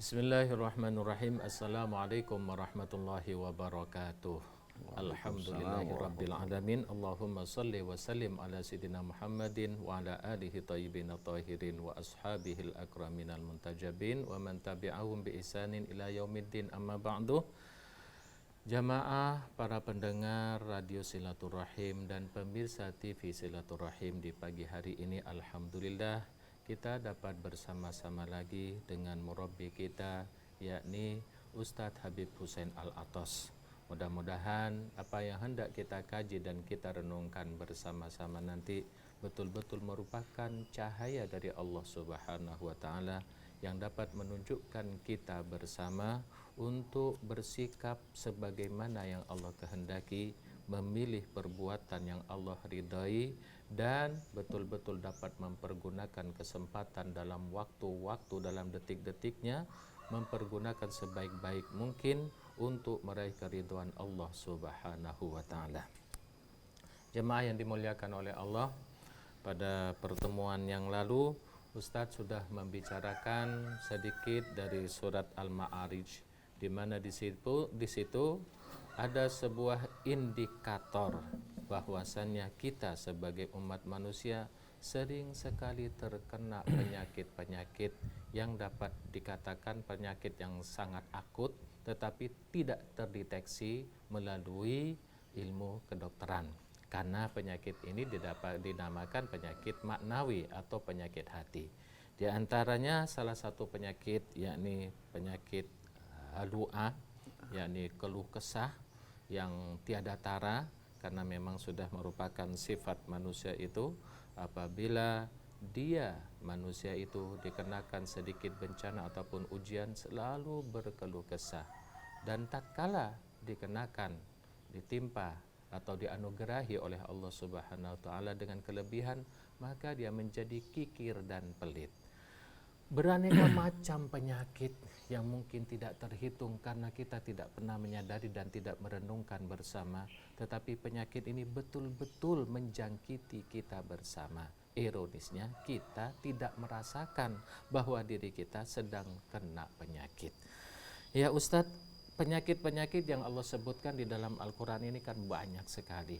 Bismillahirrahmanirrahim. Assalamualaikum warahmatullahi wabarakatuh. Alhamdulillahirabbil alamin. Allahumma shalli wa sallim ala sayyidina Muhammadin wa ala alihi thayyibin tahirin wa ashabihil akraminal muntajabin wa man tabi'ahum bi ihsanin ila yaumiddin, amma ba'du. Jamaah para pendengar Radio Silaturahim dan pemirsa TV Silaturahim, di pagi hari ini alhamdulillah kita dapat bersama-sama lagi dengan murabbi kita, yakni Ustadz Habib Hussein Al-Atos. Mudah-mudahan apa yang hendak kita kaji dan kita renungkan bersama-sama nanti betul-betul merupakan cahaya dari Allah Subhanahu wa Ta'ala yang dapat menunjukkan kita bersama untuk bersikap sebagaimana yang Allah kehendaki, memilih perbuatan yang Allah ridhai, dan betul-betul dapat mempergunakan kesempatan dalam waktu-waktu, dalam detik-detiknya, mempergunakan sebaik-baik mungkin untuk meraih keridhaan Allah Subhanahu wa Ta'ala. Jemaah yang dimuliakan oleh Allah, pada pertemuan yang lalu Ustadz sudah membicarakan sedikit dari surat Al-Ma'arij, di mana di situ ada sebuah indikator bahwasannya kita sebagai umat manusia sering sekali terkena penyakit-penyakit yang dapat dikatakan penyakit yang sangat akut tetapi tidak terdeteksi melalui ilmu kedokteran, karena penyakit ini dinamakan penyakit maknawi atau penyakit hati. Di antaranya salah satu penyakit yakni penyakit halu'ah, yakni keluh kesah yang tiada tara, karena memang sudah merupakan sifat manusia itu. Apabila dia manusia itu dikenakan sedikit bencana ataupun ujian, selalu berkeluh kesah, dan tatkala dikenakan, ditimpa atau dianugerahi oleh Allah Subhanahu wa Ta'ala dengan kelebihan, maka dia menjadi kikir dan pelit. Beraneka macam penyakit yang mungkin tidak terhitung karena kita tidak pernah menyadari dan tidak merenungkan bersama, tetapi penyakit ini betul-betul menjangkiti kita bersama. Ironisnya kita tidak merasakan bahwa diri kita sedang kena penyakit. Ya Ustadz, penyakit-penyakit yang Allah sebutkan di dalam Al-Quran ini kan banyak sekali.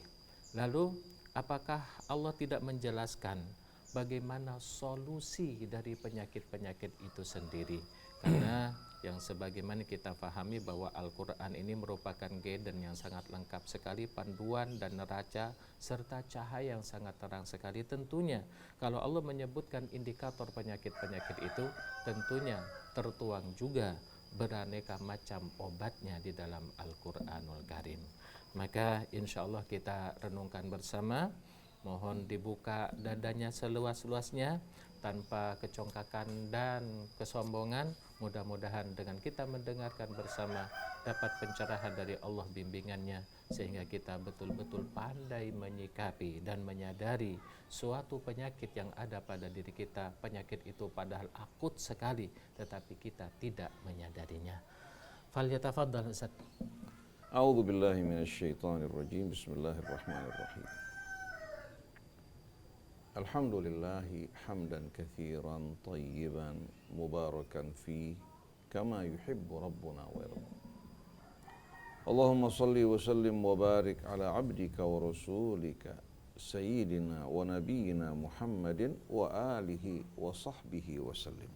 Lalu apakah Allah tidak menjelaskan bagaimana solusi dari penyakit-penyakit itu sendiri? Karena yang sebagaimana kita pahami bahwa Al-Quran ini merupakan guidance yang sangat lengkap sekali, panduan dan neraca serta cahaya yang sangat terang sekali. Tentunya kalau Allah menyebutkan indikator penyakit-penyakit itu, tentunya tertuang juga beraneka macam obatnya di dalam Al-Quranul Karim. Maka insya Allah kita renungkan bersama. Mohon dibuka dadanya seluas-luasnya tanpa kecongkakan dan kesombongan. Mudah-mudahan dengan kita mendengarkan bersama dapat pencerahan dari Allah, bimbingannya, sehingga kita betul-betul pandai menyikapi dan menyadari suatu penyakit yang ada pada diri kita. Penyakit itu padahal akut sekali, tetapi kita tidak menyadarinya. Falyatafaddal Ustaz. A'udzu billahi minasyaitonir rajim. Bismillahirrahmanirrahim. Alhamdulillahi hamdan katsiran tayyiban mubarakan fi kama yuhibbu rabbuna wa yarda. Allahumma salli wa sallim wa barik ala abdika wa rasulika sayyidina wa nabiyyina Muhammadin wa alihi wa sahbihi wa sallim.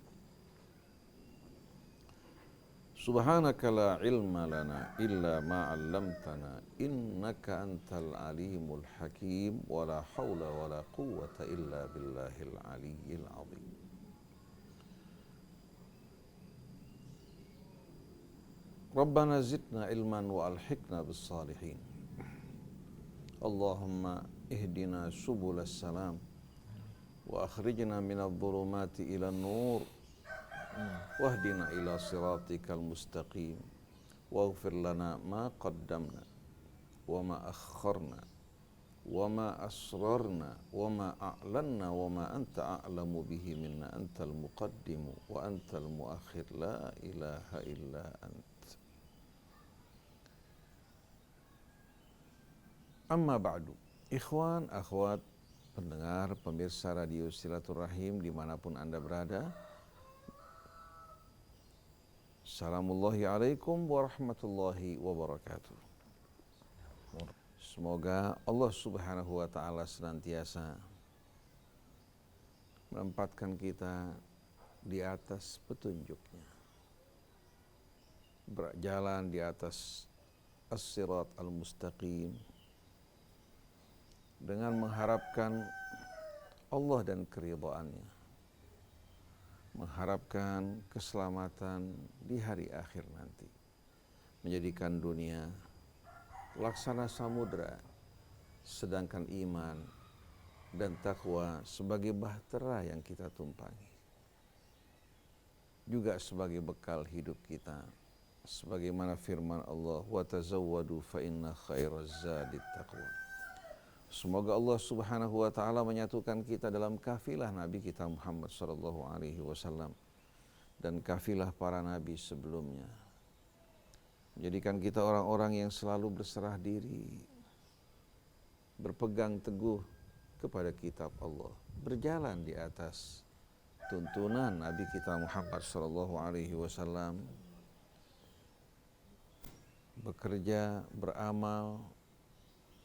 Subhanaka la ilma lana illa ma 'allamtana innaka antal alimul hakim wa la haula wa la quwwata illa billahil aliyyil azim. Rabbana zidna ilman wa alhiqna bis salihin. Allahumma ihdina subulas salam wa akhrijna minadh dhulumati ilan nur wahdina ila siratikal mustaqim waghfir lana ma qaddamna wa ma akharna wa ma asrarna wa ma a'lanna wa ma anta a'lamu bihi minna antal muqaddimu wa antal muakhir la ilaha illa ant. Amma ba'du. Ikhwan, akhwat, pendengar, pemirsa Radio Silaturahim dimanapun Anda berada, Assalamullahi alaikum warahmatullahi wabarakatuh. Semoga Allah subhanahu wa ta'ala senantiasa menempatkan kita di atas petunjuknya, berjalan di atas as-sirat al-mustaqim dengan mengharapkan Allah dan keridhaannya, mengharapkan keselamatan di hari akhir nanti, menjadikan dunia laksana samudra, sedangkan iman dan takwa sebagai bahtera yang kita tumpangi, juga sebagai bekal hidup kita, sebagaimana firman Allah, wa tazawwadu fa inna khairaz zadit taqwa. Semoga Allah subhanahu wa ta'ala menyatukan kita dalam kafilah Nabi kita Muhammad sallallahu alaihi wasallam dan kafilah para nabi sebelumnya, menjadikan kita orang-orang yang selalu berserah diri, berpegang teguh kepada kitab Allah, berjalan di atas tuntunan Nabi kita Muhammad sallallahu alaihi wasallam, bekerja, beramal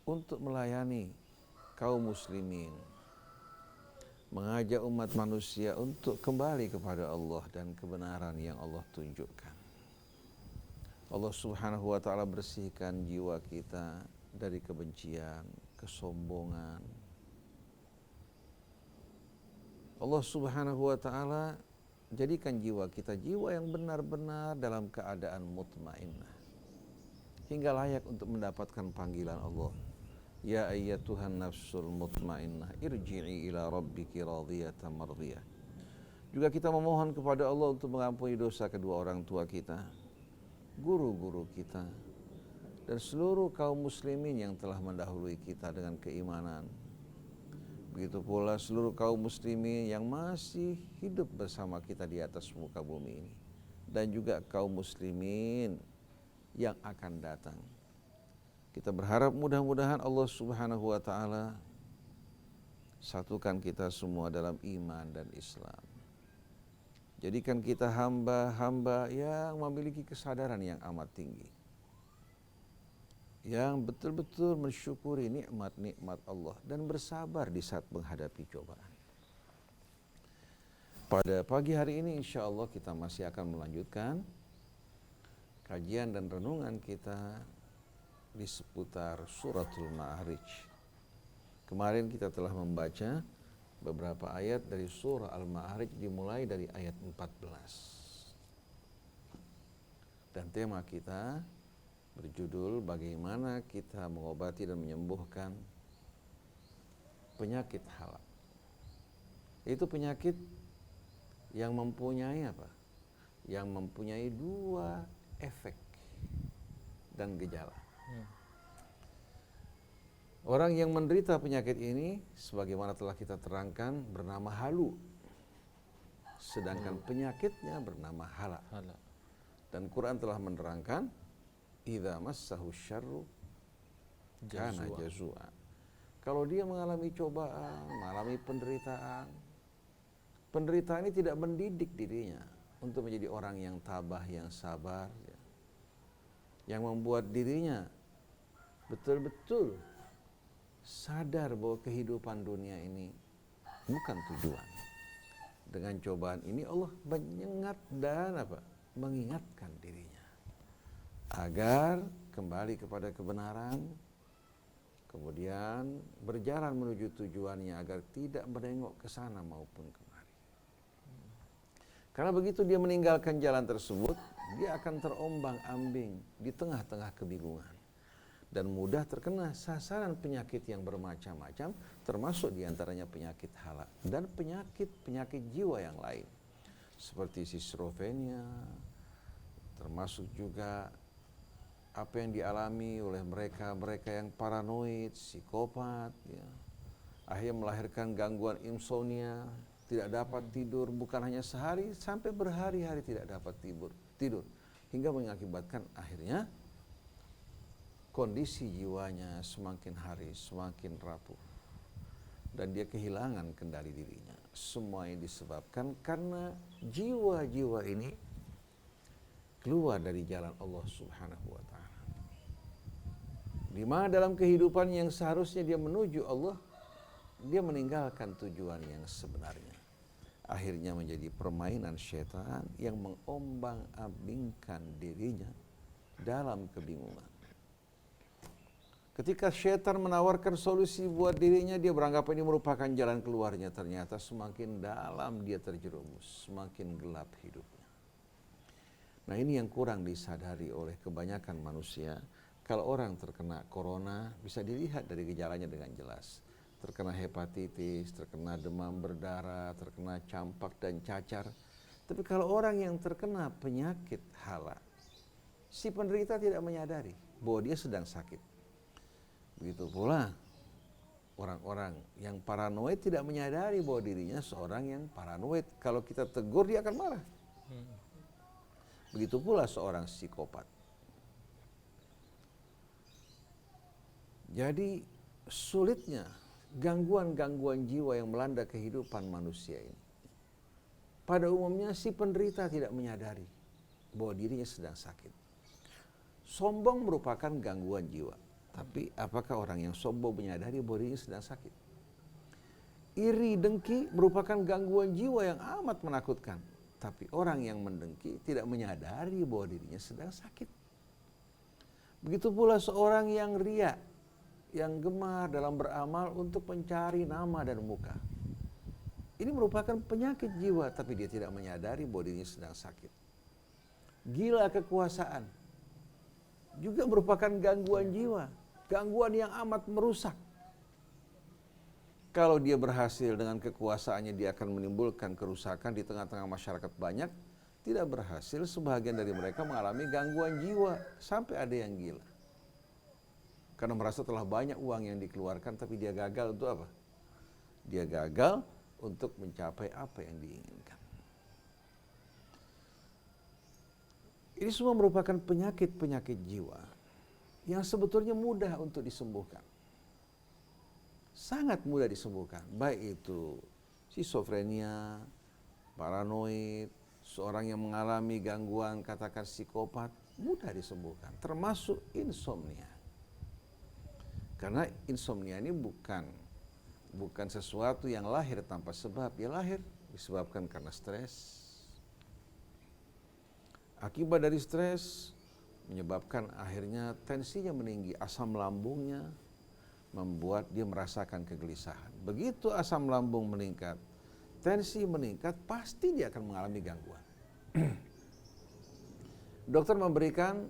untuk melayani kaum muslimin, mengajak umat manusia untuk kembali kepada Allah dan kebenaran yang Allah tunjukkan. Allah subhanahu wa ta'ala bersihkan jiwa kita dari kebencian, kesombongan. Allah subhanahu wa ta'ala jadikan jiwa kita jiwa yang benar-benar dalam keadaan mutmainnah, hingga layak untuk mendapatkan panggilan Allah. Ya ayyatuhan nafsul mutmainnah irji'i ila rabbiki radiyatan mardiyah. Juga kita memohon kepada Allah untuk mengampuni dosa kedua orang tua kita, guru-guru kita, dan seluruh kaum muslimin yang telah mendahului kita dengan keimanan. Begitu pula seluruh kaum muslimin yang masih hidup bersama kita di atas muka bumi ini, dan juga kaum muslimin yang akan datang. Kita berharap mudah-mudahan Allah subhanahu wa ta'ala satukan kita semua dalam iman dan Islam. Jadikan kita hamba-hamba yang memiliki kesadaran yang amat tinggi, yang betul-betul mensyukuri nikmat-nikmat Allah dan bersabar di saat menghadapi cobaan. Pada pagi hari ini insya Allah kita masih akan melanjutkan kajian dan renungan kita di seputar suratul Ma'arij. Kemarin kita telah membaca beberapa ayat dari surah Al-Ma'arij dimulai dari ayat 14. Dan tema kita berjudul bagaimana kita mengobati dan menyembuhkan penyakit halak. Itu penyakit yang mempunyai apa? Yang mempunyai dua efek dan gejala. Orang yang menderita penyakit ini sebagaimana telah kita terangkan bernama halu, sedangkan penyakitnya bernama hala. Dan Quran telah menerangkan idza massahu syarru kana jazua. Kalau dia mengalami cobaan, mengalami penderitaan, penderitaan ini tidak mendidik dirinya untuk menjadi orang yang tabah, yang sabar, yang membuat dirinya betul-betul sadar bahwa kehidupan dunia ini bukan tujuan. Dengan cobaan ini Allah menyengat dan mengingatkan dirinya agar kembali kepada kebenaran, kemudian berjalan menuju tujuannya agar tidak menengok ke sana maupun kemari. Karena begitu dia meninggalkan jalan tersebut, dia akan terombang-ambing di tengah-tengah kebingungan dan mudah terkena sasaran penyakit yang bermacam-macam, termasuk diantaranya penyakit halak dan penyakit-penyakit jiwa yang lain seperti schizofrenia, termasuk juga apa yang dialami oleh mereka yang paranoid, psikopat, akhirnya melahirkan gangguan insomnia, tidak dapat tidur, bukan hanya sehari, sampai berhari-hari tidak dapat tidur, hingga mengakibatkan akhirnya kondisi jiwanya semakin hari semakin rapuh dan dia kehilangan kendali dirinya. Semua ini disebabkan karena jiwa-jiwa ini keluar dari jalan Allah Subhanahu wa taala. Di mana dalam kehidupan yang seharusnya dia menuju Allah, dia meninggalkan tujuan yang sebenarnya. Akhirnya menjadi permainan syaitan yang mengombang-ambingkan dirinya dalam kebingungan. Ketika syaitan menawarkan solusi buat dirinya, dia beranggap ini merupakan jalan keluarnya. Ternyata semakin dalam dia terjerumus, semakin gelap hidupnya. Nah, ini yang kurang disadari oleh kebanyakan manusia. Kalau orang terkena corona, bisa dilihat dari gejalanya dengan jelas. Terkena hepatitis, terkena demam berdarah, terkena campak dan cacar. Tapi kalau orang yang terkena penyakit hala, si penderita tidak menyadari bahwa dia sedang sakit. Begitu pula orang-orang yang paranoid tidak menyadari bahwa dirinya seorang yang paranoid. Kalau kita tegur, dia akan marah. Begitu pula seorang psikopat. Jadi sulitnya gangguan-gangguan jiwa yang melanda kehidupan manusia ini. Pada umumnya si penderita tidak menyadari bahwa dirinya sedang sakit. Sombong merupakan gangguan jiwa. Tapi apakah orang yang sombong menyadari bahwa dirinya sedang sakit? Iri, dengki merupakan gangguan jiwa yang amat menakutkan. Tapi orang yang mendengki tidak menyadari bahwa dirinya sedang sakit. Begitu pula seorang yang riya, yang gemar dalam beramal untuk mencari nama dan muka. Ini merupakan penyakit jiwa, tapi dia tidak menyadari bahwa dirinya sedang sakit. Gila kekuasaan juga merupakan gangguan jiwa, gangguan yang amat merusak. Kalau dia berhasil dengan kekuasaannya, dia akan menimbulkan kerusakan di tengah-tengah masyarakat banyak. Tidak berhasil, sebagian dari mereka mengalami gangguan jiwa, sampai ada yang gila. Karena merasa telah banyak uang yang dikeluarkan, tapi dia gagal untuk apa? Dia gagal untuk mencapai apa yang diinginkan. Ini semua merupakan penyakit-penyakit jiwa yang sebetulnya mudah untuk disembuhkan. Sangat mudah disembuhkan. Baik itu skizofrenia, paranoid, seorang yang mengalami gangguan katakan psikopat, mudah disembuhkan. Termasuk insomnia. Karena insomnia ini bukan sesuatu yang lahir tanpa sebab. Dia lahir disebabkan karena stres. Akibat dari stres menyebabkan akhirnya tensinya meninggi, asam lambungnya membuat dia merasakan kegelisahan. Begitu asam lambung meningkat, tensi meningkat, pasti dia akan mengalami gangguan. Dokter memberikan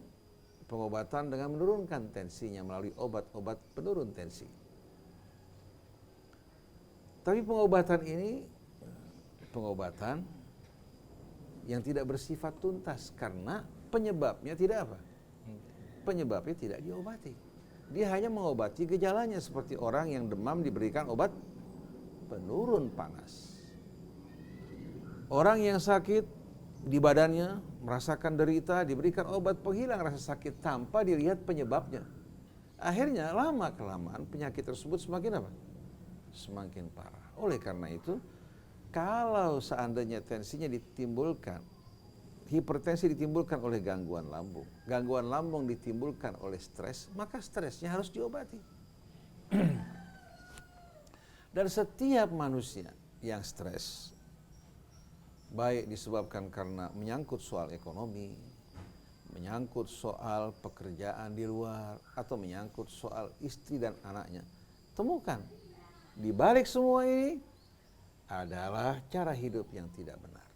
pengobatan dengan menurunkan tensinya melalui obat-obat penurun tensi. Tapi pengobatan ini pengobatan yang tidak bersifat tuntas karena penyebabnya tidak apa? Penyebabnya tidak diobati. Dia hanya mengobati gejalanya seperti orang yang demam diberikan obat penurun panas. Orang yang sakit di badannya merasakan derita diberikan obat penghilang rasa sakit tanpa dilihat penyebabnya. Akhirnya lama-kelamaan penyakit tersebut semakin apa? Semakin parah. Oleh karena itu, kalau seandainya tensinya ditimbulkan, hipertensi ditimbulkan oleh gangguan lambung ditimbulkan oleh stres, maka stresnya harus diobati. Dan setiap manusia yang stres, baik disebabkan karena menyangkut soal ekonomi, menyangkut soal pekerjaan di luar, atau menyangkut soal istri dan anaknya, temukan di balik semua ini adalah cara hidup yang tidak benar.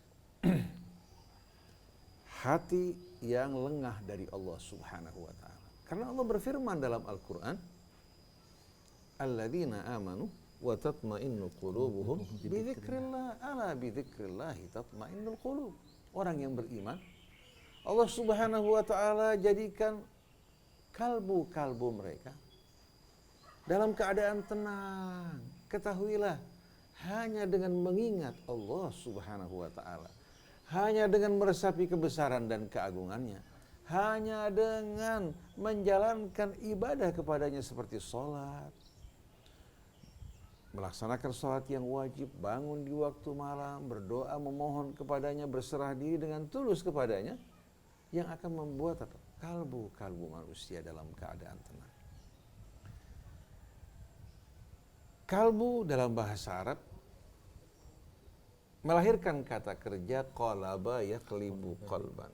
Hati yang lengah dari Allah Subhanahu wa ta'ala. Karena Allah berfirman dalam Al-Quran, alladzina amanu wa tatma'innu qulubuhum bidzikrillah, ala bidzikrillahi tatma'innul qulub. Orang yang beriman, Allah Subhanahu wa ta'ala jadikan kalbu-kalbu mereka dalam keadaan tenang. Ketahuilah, hanya dengan mengingat Allah Subhanahu wa ta'ala, hanya dengan meresapi kebesaran dan keagungannya, hanya dengan menjalankan ibadah kepadanya seperti sholat, melaksanakan sholat yang wajib, bangun di waktu malam, berdoa, memohon kepadanya, berserah diri dengan tulus kepadanya, yang akan membuat apa? Kalbu manusia dalam keadaan tenang. Kalbu dalam bahasa Arab melahirkan kata kerja qalaba yaqlibu qalban.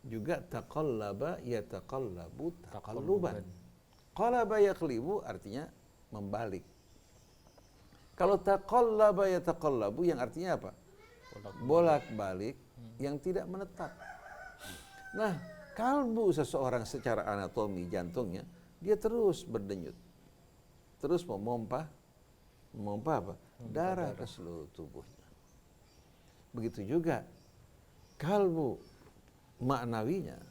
Juga taqallaba yataqallabu taqalluban. Qalaba yaqlibu artinya membalik. Kalau taqallaba yataqallabu yang artinya apa? Bolak-balik yang tidak menetap. Nah, kalbu seseorang secara anatomi jantungnya, dia terus berdenyut. Terus memompa apa? Darah ke seluruh tubuhnya. Begitu juga kalbu maknawinya,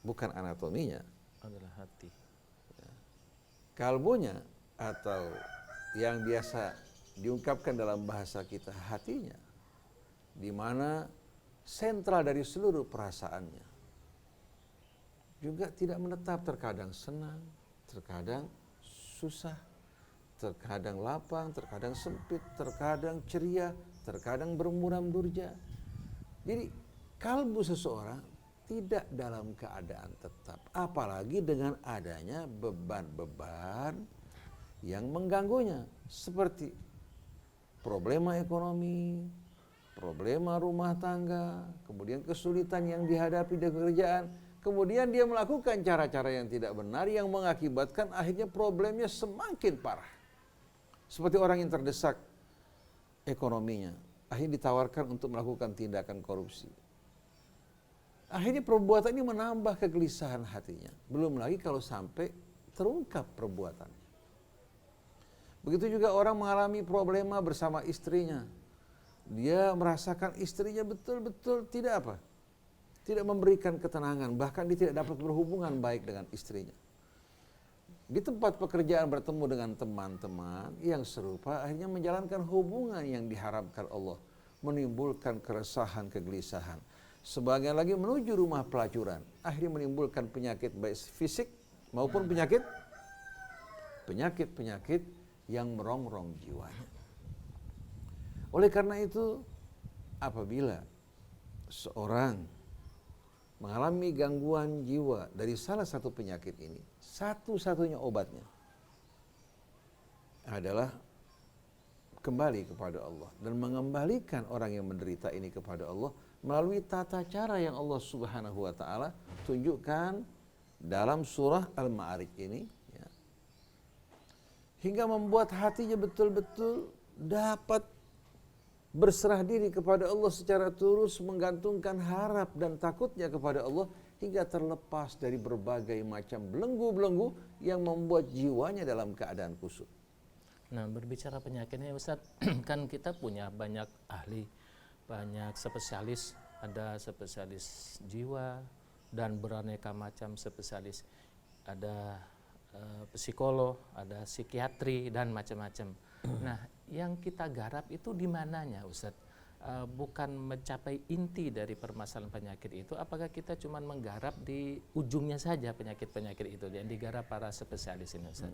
bukan anatominya, adalah hati. kalbunya atau yang biasa diungkapkan dalam bahasa kita hatinya, di mana sentral dari seluruh perasaannya juga tidak menetap, terkadang senang, terkadang susah, terkadang lapang, terkadang sempit, terkadang ceria, terkadang bermuram durja. Jadi kalbu seseorang tidak dalam keadaan tetap, apalagi dengan adanya beban-beban yang mengganggunya, seperti problema ekonomi, problema rumah tangga, kemudian kesulitan yang dihadapi di pekerjaan, kemudian dia melakukan cara-cara yang tidak benar yang mengakibatkan akhirnya problemnya semakin parah. Seperti orang yang terdesak ekonominya, akhirnya ditawarkan untuk melakukan tindakan korupsi. Akhirnya perbuatan ini menambah kegelisahan hatinya. Belum lagi kalau sampai terungkap perbuatannya. Begitu juga orang mengalami problema bersama istrinya. Dia merasakan istrinya betul-betul tidak apa? Tidak memberikan ketenangan, bahkan dia tidak dapat berhubungan baik dengan istrinya. Di tempat pekerjaan bertemu dengan teman-teman yang serupa, akhirnya menjalankan hubungan yang diharapkan Allah, menimbulkan keresahan, kegelisahan. Sebagian lagi menuju rumah pelacuran, akhirnya menimbulkan penyakit baik fisik maupun penyakit yang merongrong jiwanya. Oleh karena itu, apabila seorang mengalami gangguan jiwa dari salah satu penyakit ini, satu-satunya obatnya adalah kembali kepada Allah dan mengembalikan orang yang menderita ini kepada Allah melalui tata cara yang Allah Subhanahu wa taala tunjukkan dalam surah Al-Ma'arij ini, ya, hingga membuat hatinya betul-betul dapat berserah diri kepada Allah secara tulus, menggantungkan harap dan takutnya kepada Allah hingga terlepas dari berbagai macam belenggu-belenggu yang membuat jiwanya dalam keadaan kusut. Nah, berbicara penyakitnya Ustaz, kan kita punya banyak ahli, banyak spesialis, ada spesialis jiwa dan beraneka macam spesialis. Ada psikolog, ada psikiatri dan macam-macam. Nah, yang kita garap itu di mananya Ustaz? Bukan mencapai inti dari permasalahan penyakit itu, apakah kita cuma menggarap di ujungnya saja penyakit-penyakit itu yang digarap para spesialis ini Ustaz?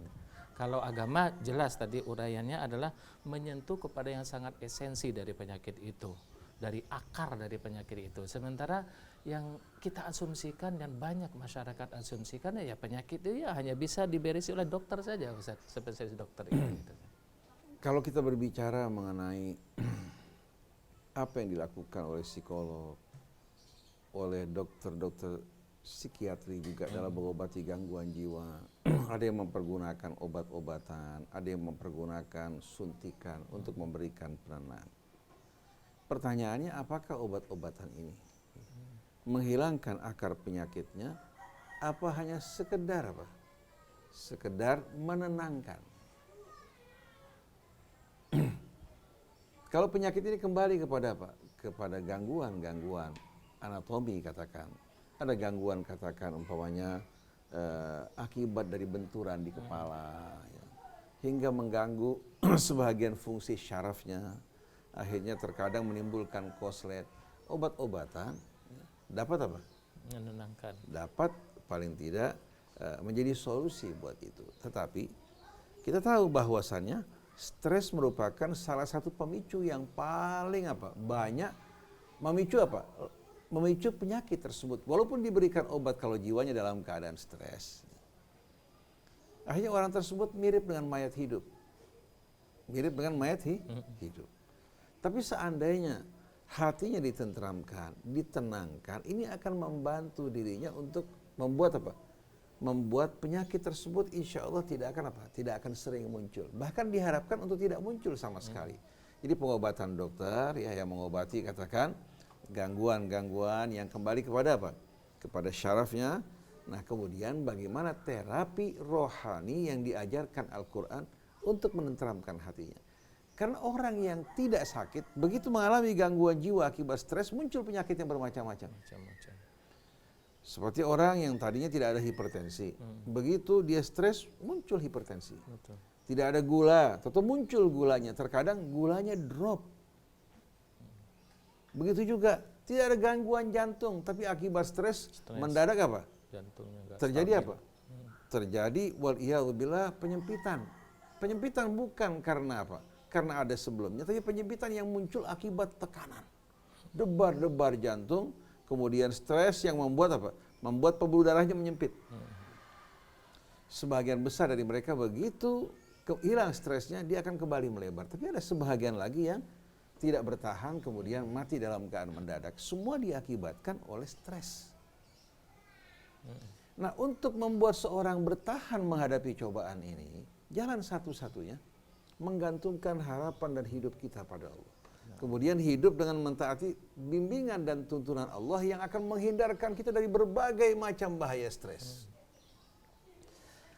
Kalau agama jelas tadi uraiannya adalah menyentuh kepada yang sangat esensi dari penyakit itu, dari akar dari penyakit itu. Sementara yang kita asumsikan dan banyak masyarakat asumsikan ya penyakit itu ya hanya bisa diberesi oleh dokter saja Ustaz, spesialis dokter itu. Gitu. Kalau kita berbicara mengenai apa yang dilakukan oleh psikolog, oleh dokter-dokter psikiatri juga dalam mengobati gangguan jiwa, ada yang mempergunakan obat-obatan, ada yang mempergunakan suntikan untuk memberikan penenang. Pertanyaannya, apakah obat-obatan ini menghilangkan akar penyakitnya, apa hanya sekedar apa? Sekedar menenangkan. Kalau penyakit ini kembali kepada apa? Kepada gangguan-gangguan anatomi katakan. Ada gangguan katakan umpamanya akibat dari benturan di kepala, ya, hingga mengganggu sebagian fungsi syarafnya, akhirnya terkadang menimbulkan koslet. Obat-obatan ya, dapat apa? Menenangkan. Dapat paling tidak menjadi solusi buat itu. Tetapi kita tahu bahwasannya stres merupakan salah satu pemicu yang paling apa? Banyak memicu apa? memicu penyakit tersebut. Walaupun diberikan obat kalau jiwanya dalam keadaan stres. Akhirnya orang tersebut mirip dengan mayat hidup. Mirip dengan mayat hidup. Tapi seandainya hatinya ditenteramkan, ditenangkan, ini akan membantu dirinya untuk membuat apa? Membuat penyakit tersebut insya Allah tidak akan sering muncul. Bahkan diharapkan untuk tidak muncul sama sekali. Jadi pengobatan dokter ya yang mengobati katakan gangguan-gangguan yang kembali kepada apa? Kepada syarafnya. Nah kemudian bagaimana terapi rohani yang diajarkan Al-Quran untuk menenteramkan hatinya. Karena orang yang tidak sakit, begitu mengalami gangguan jiwa akibat stres, muncul penyakit yang bermacam-macam. Seperti orang yang tadinya tidak ada hipertensi. Begitu dia stres, muncul hipertensi. Betul. Tidak ada gula, tetap muncul gulanya. Terkadang gulanya drop. Begitu juga, tidak ada gangguan jantung, tapi akibat stres mendadak apa? Terjadi apa? Terjadi waliyadzubillah penyempitan. Penyempitan bukan karena apa? Karena ada sebelumnya, tapi penyempitan yang muncul akibat tekanan. Debar-debar jantung, kemudian stres yang membuat apa? Membuat pembuluh darahnya menyempit. Sebagian besar dari mereka begitu hilang stresnya, dia akan kembali melebar. Tapi ada sebagian lagi yang tidak bertahan, kemudian mati dalam keadaan mendadak. Semua diakibatkan oleh stres. Nah, untuk membuat seorang bertahan menghadapi cobaan ini, jalan satu-satunya menggantungkan harapan dan hidup kita pada Allah. Kemudian hidup dengan mentaati bimbingan dan tuntunan Allah yang akan menghindarkan kita dari berbagai macam bahaya stres.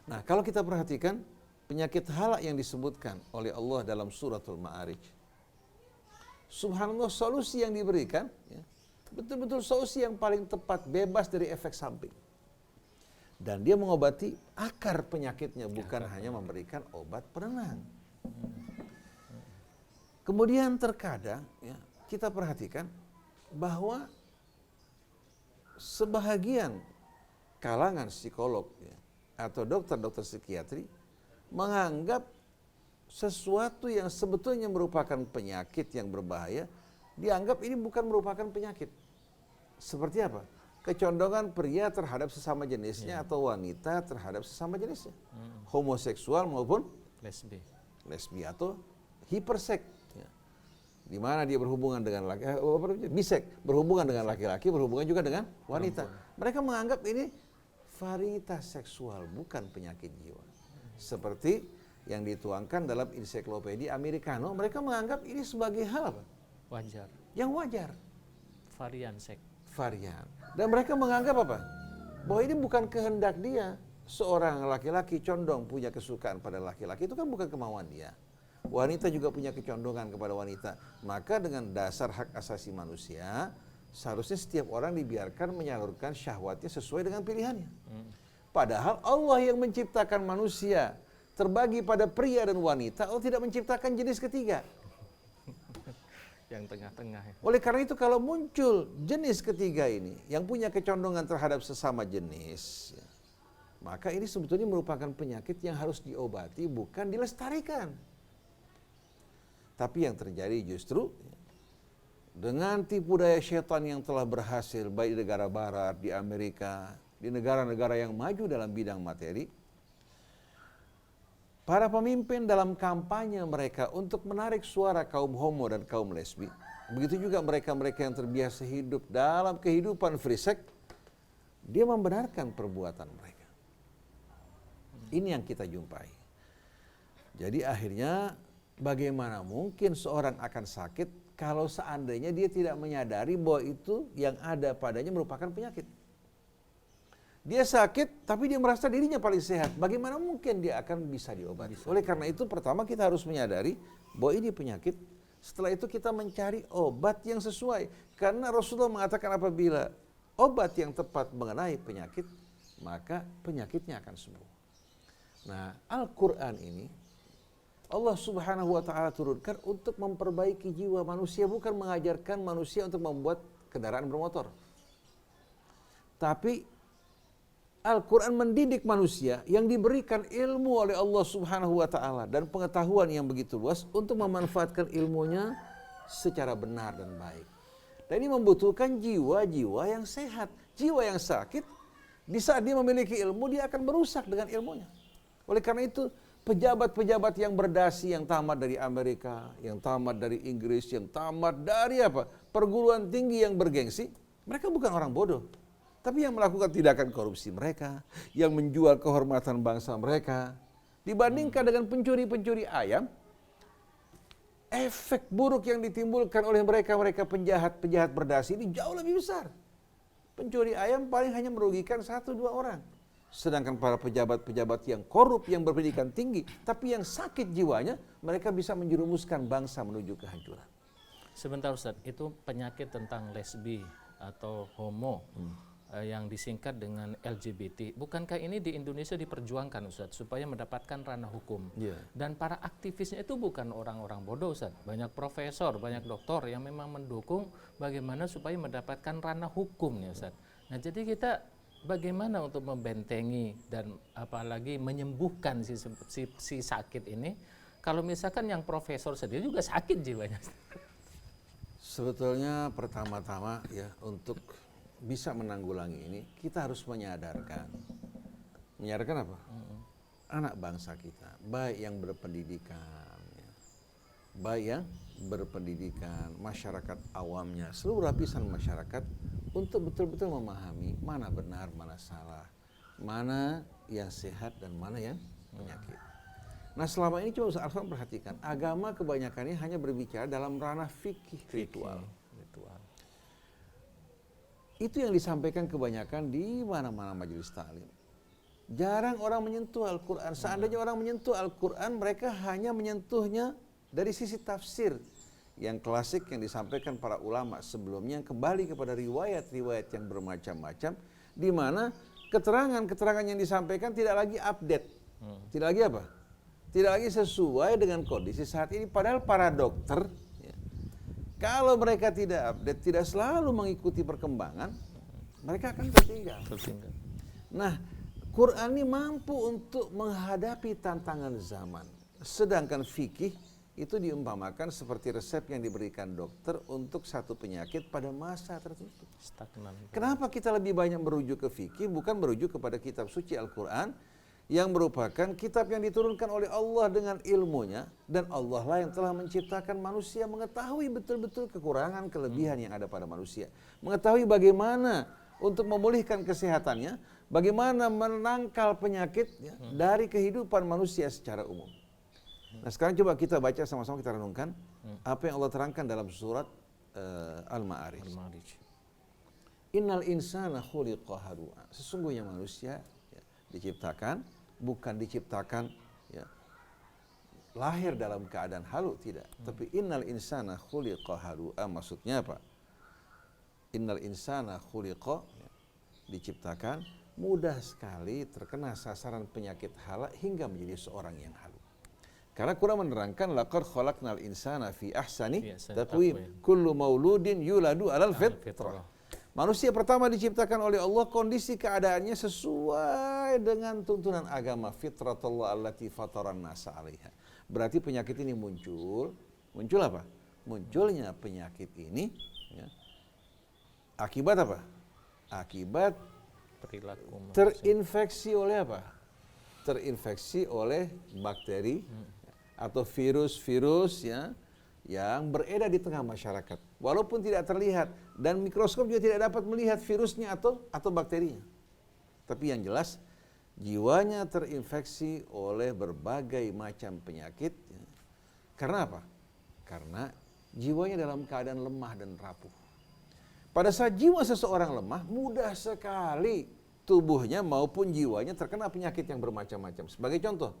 Nah, kalau kita perhatikan penyakit halak yang disebutkan oleh Allah dalam suratul Ma'arij, subhanallah solusi yang diberikan ya, betul-betul solusi yang paling tepat, bebas dari efek samping. Dan dia mengobati akar penyakitnya, bukan hanya memberikan obat penenang. Kemudian terkadang ya, kita perhatikan bahwa sebahagian kalangan psikolog ya, atau dokter-dokter psikiatri menganggap sesuatu yang sebetulnya merupakan penyakit yang berbahaya, dianggap ini bukan merupakan penyakit. Seperti apa? Kecondongan pria terhadap sesama jenisnya atau wanita terhadap sesama jenisnya. Homoseksual maupun lesbi atau hiperseks. Ya. Di mana dia berhubungan dengan biseks, berhubungan dengan laki-laki, berhubungan juga dengan wanita. Mereka menganggap ini varietas seksual, bukan penyakit jiwa. Seperti yang dituangkan dalam ensiklopedia Americano, mereka menganggap ini sebagai hal apa? Wajar. Yang wajar. Varian seks. Varian. Dan mereka menganggap apa? Bahwa ini bukan kehendak dia. Seorang laki-laki condong punya kesukaan pada laki-laki, itu kan bukan kemauan dia. Wanita juga punya kecondongan kepada wanita. Maka dengan dasar hak asasi manusia, seharusnya setiap orang dibiarkan menyalurkan syahwatnya sesuai dengan pilihannya. Padahal Allah yang menciptakan manusia terbagi pada pria dan wanita, Allah tidak menciptakan jenis ketiga. Yang tengah-tengah. Ya. Oleh karena itu kalau muncul jenis ketiga ini yang punya kecondongan terhadap sesama jenis, ya, maka ini sebetulnya merupakan penyakit yang harus diobati, bukan dilestarikan. Tapi yang terjadi justru dengan tipu daya setan yang telah berhasil baik di negara barat, di Amerika, di negara-negara yang maju dalam bidang materi, para pemimpin dalam kampanye mereka untuk menarik suara kaum homo dan kaum lesbi, begitu juga mereka-mereka yang terbiasa hidup dalam kehidupan free sex, dia membenarkan perbuatan mereka. Ini yang kita jumpai. Jadi akhirnya bagaimana mungkin seorang akan sakit kalau seandainya dia tidak menyadari bahwa itu yang ada padanya merupakan penyakit. Dia sakit, tapi dia merasa dirinya paling sehat. Bagaimana mungkin dia akan bisa diobati? Oleh karena itu, pertama kita harus menyadari bahwa ini penyakit. Setelah itu kita mencari obat yang sesuai. Karena Rasulullah mengatakan apabila obat yang tepat mengenai penyakit, maka penyakitnya akan sembuh. Nah, Al-Quran ini, Allah Subhanahu wa Ta'ala turunkan untuk memperbaiki jiwa manusia, bukan mengajarkan manusia untuk membuat kendaraan bermotor. Tapi Al-Quran mendidik manusia yang diberikan ilmu oleh Allah Subhanahu wa Ta'ala dan pengetahuan yang begitu luas untuk memanfaatkan ilmunya secara benar dan baik. Dan ini membutuhkan jiwa-jiwa yang sehat. Jiwa yang sakit, di saat dia memiliki ilmu, dia akan merusak dengan ilmunya. Oleh karena itu, pejabat-pejabat yang berdasi, yang tamat dari Amerika, yang tamat dari Inggris, yang tamat dari perguruan tinggi yang bergengsi, mereka bukan orang bodoh. Tapi yang melakukan tindakan korupsi mereka, yang menjual kehormatan bangsa mereka, dibandingkan dengan pencuri-pencuri ayam, efek buruk yang ditimbulkan oleh mereka penjahat-penjahat berdasi ini jauh lebih besar. Pencuri ayam paling hanya merugikan 1-2 orang. Sedangkan para pejabat-pejabat yang korup, yang berpendidikan tinggi, tapi yang sakit jiwanya, mereka bisa menjerumuskan bangsa menuju kehancuran. Sebentar Ustadz, itu penyakit tentang lesbi atau homo yang disingkat dengan LGBT. Bukankah ini di Indonesia diperjuangkan Ustadz supaya mendapatkan ranah hukum? Yeah. Dan para aktivisnya itu bukan orang-orang bodoh Ustadz. Banyak profesor, banyak doktor yang memang mendukung bagaimana supaya mendapatkan ranah hukumnya Ustadz. Nah jadi kita bagaimana untuk membentengi dan apalagi menyembuhkan si sakit ini kalau misalkan yang profesor sendiri juga sakit jiwanya? Sebetulnya pertama-tama ya untuk bisa menanggulangi ini kita harus menyadarkan apa? Anak bangsa kita, baik yang berpendidikan, ya, baik yang berpendidikan, masyarakat awamnya, seluruh lapisan masyarakat untuk betul-betul memahami mana benar, mana salah, mana yang sehat dan mana yang penyakit. Nah selama ini coba Ustaz Arfan perhatikan, agama kebanyakannya hanya berbicara dalam ranah fikih ritual. Itu yang disampaikan kebanyakan di mana-mana majelis taklim. Jarang orang menyentuh Al-Quran. Seandainya orang menyentuh Al-Quran, mereka hanya menyentuhnya dari sisi tafsir yang klasik yang disampaikan para ulama sebelumnya, yang kembali kepada riwayat-riwayat yang bermacam-macam, di mana keterangan-keterangan yang disampaikan tidak lagi update, tidak lagi apa? Tidak lagi sesuai dengan kondisi saat ini. Padahal para dokter, ya, kalau mereka tidak update, tidak selalu mengikuti perkembangan, mereka akan tertinggal. Nah, Quran ini mampu untuk menghadapi tantangan zaman. Sedangkan fikih itu diumpamakan seperti resep yang diberikan dokter untuk satu penyakit pada masa tertentu. Stagnan. Kenapa kita lebih banyak merujuk ke fikih, bukan merujuk kepada kitab suci Al-Quran, yang merupakan kitab yang diturunkan oleh Allah dengan ilmunya, dan Allah lah yang telah menciptakan manusia mengetahui betul-betul kekurangan, kelebihan yang ada pada manusia. Mengetahui bagaimana untuk memulihkan kesehatannya, bagaimana menangkal penyakit dari kehidupan manusia secara umum. Nah sekarang coba kita baca sama-sama, kita renungkan apa yang Allah terangkan dalam surat Al-Ma'arij. Innal insana khuliqa halu'a. Sesungguhnya manusia diciptakan, bukan diciptakan lahir dalam keadaan halu, tidak. Tapi innal insana khuliqa halu'a, maksudnya apa? Innal insana khuliqa, diciptakan mudah sekali terkena sasaran penyakit hala hingga menjadi seorang yang halu. Karena Quran menerangkan laqad khalaqnal insana fi ahsani taqwim, kullu mauludin yuladu alal fitrah. Manusia pertama diciptakan oleh Allah, kondisi keadaannya sesuai dengan tuntunan agama, fitratullah allati fataran nasa 'alaiha. Berarti penyakit ini muncul apa? Munculnya penyakit ini akibat apa? Akibat perilaku terinfeksi oleh apa? Terinfeksi oleh bakteri atau virus-virus yang beredar di tengah masyarakat. Walaupun tidak terlihat dan mikroskop juga tidak dapat melihat virusnya atau bakterinya. Tapi yang jelas jiwanya terinfeksi oleh berbagai macam penyakit. Karena apa? Karena jiwanya dalam keadaan lemah dan rapuh. Pada saat jiwa seseorang lemah, mudah sekali tubuhnya maupun jiwanya terkena penyakit yang bermacam-macam. Sebagai contoh,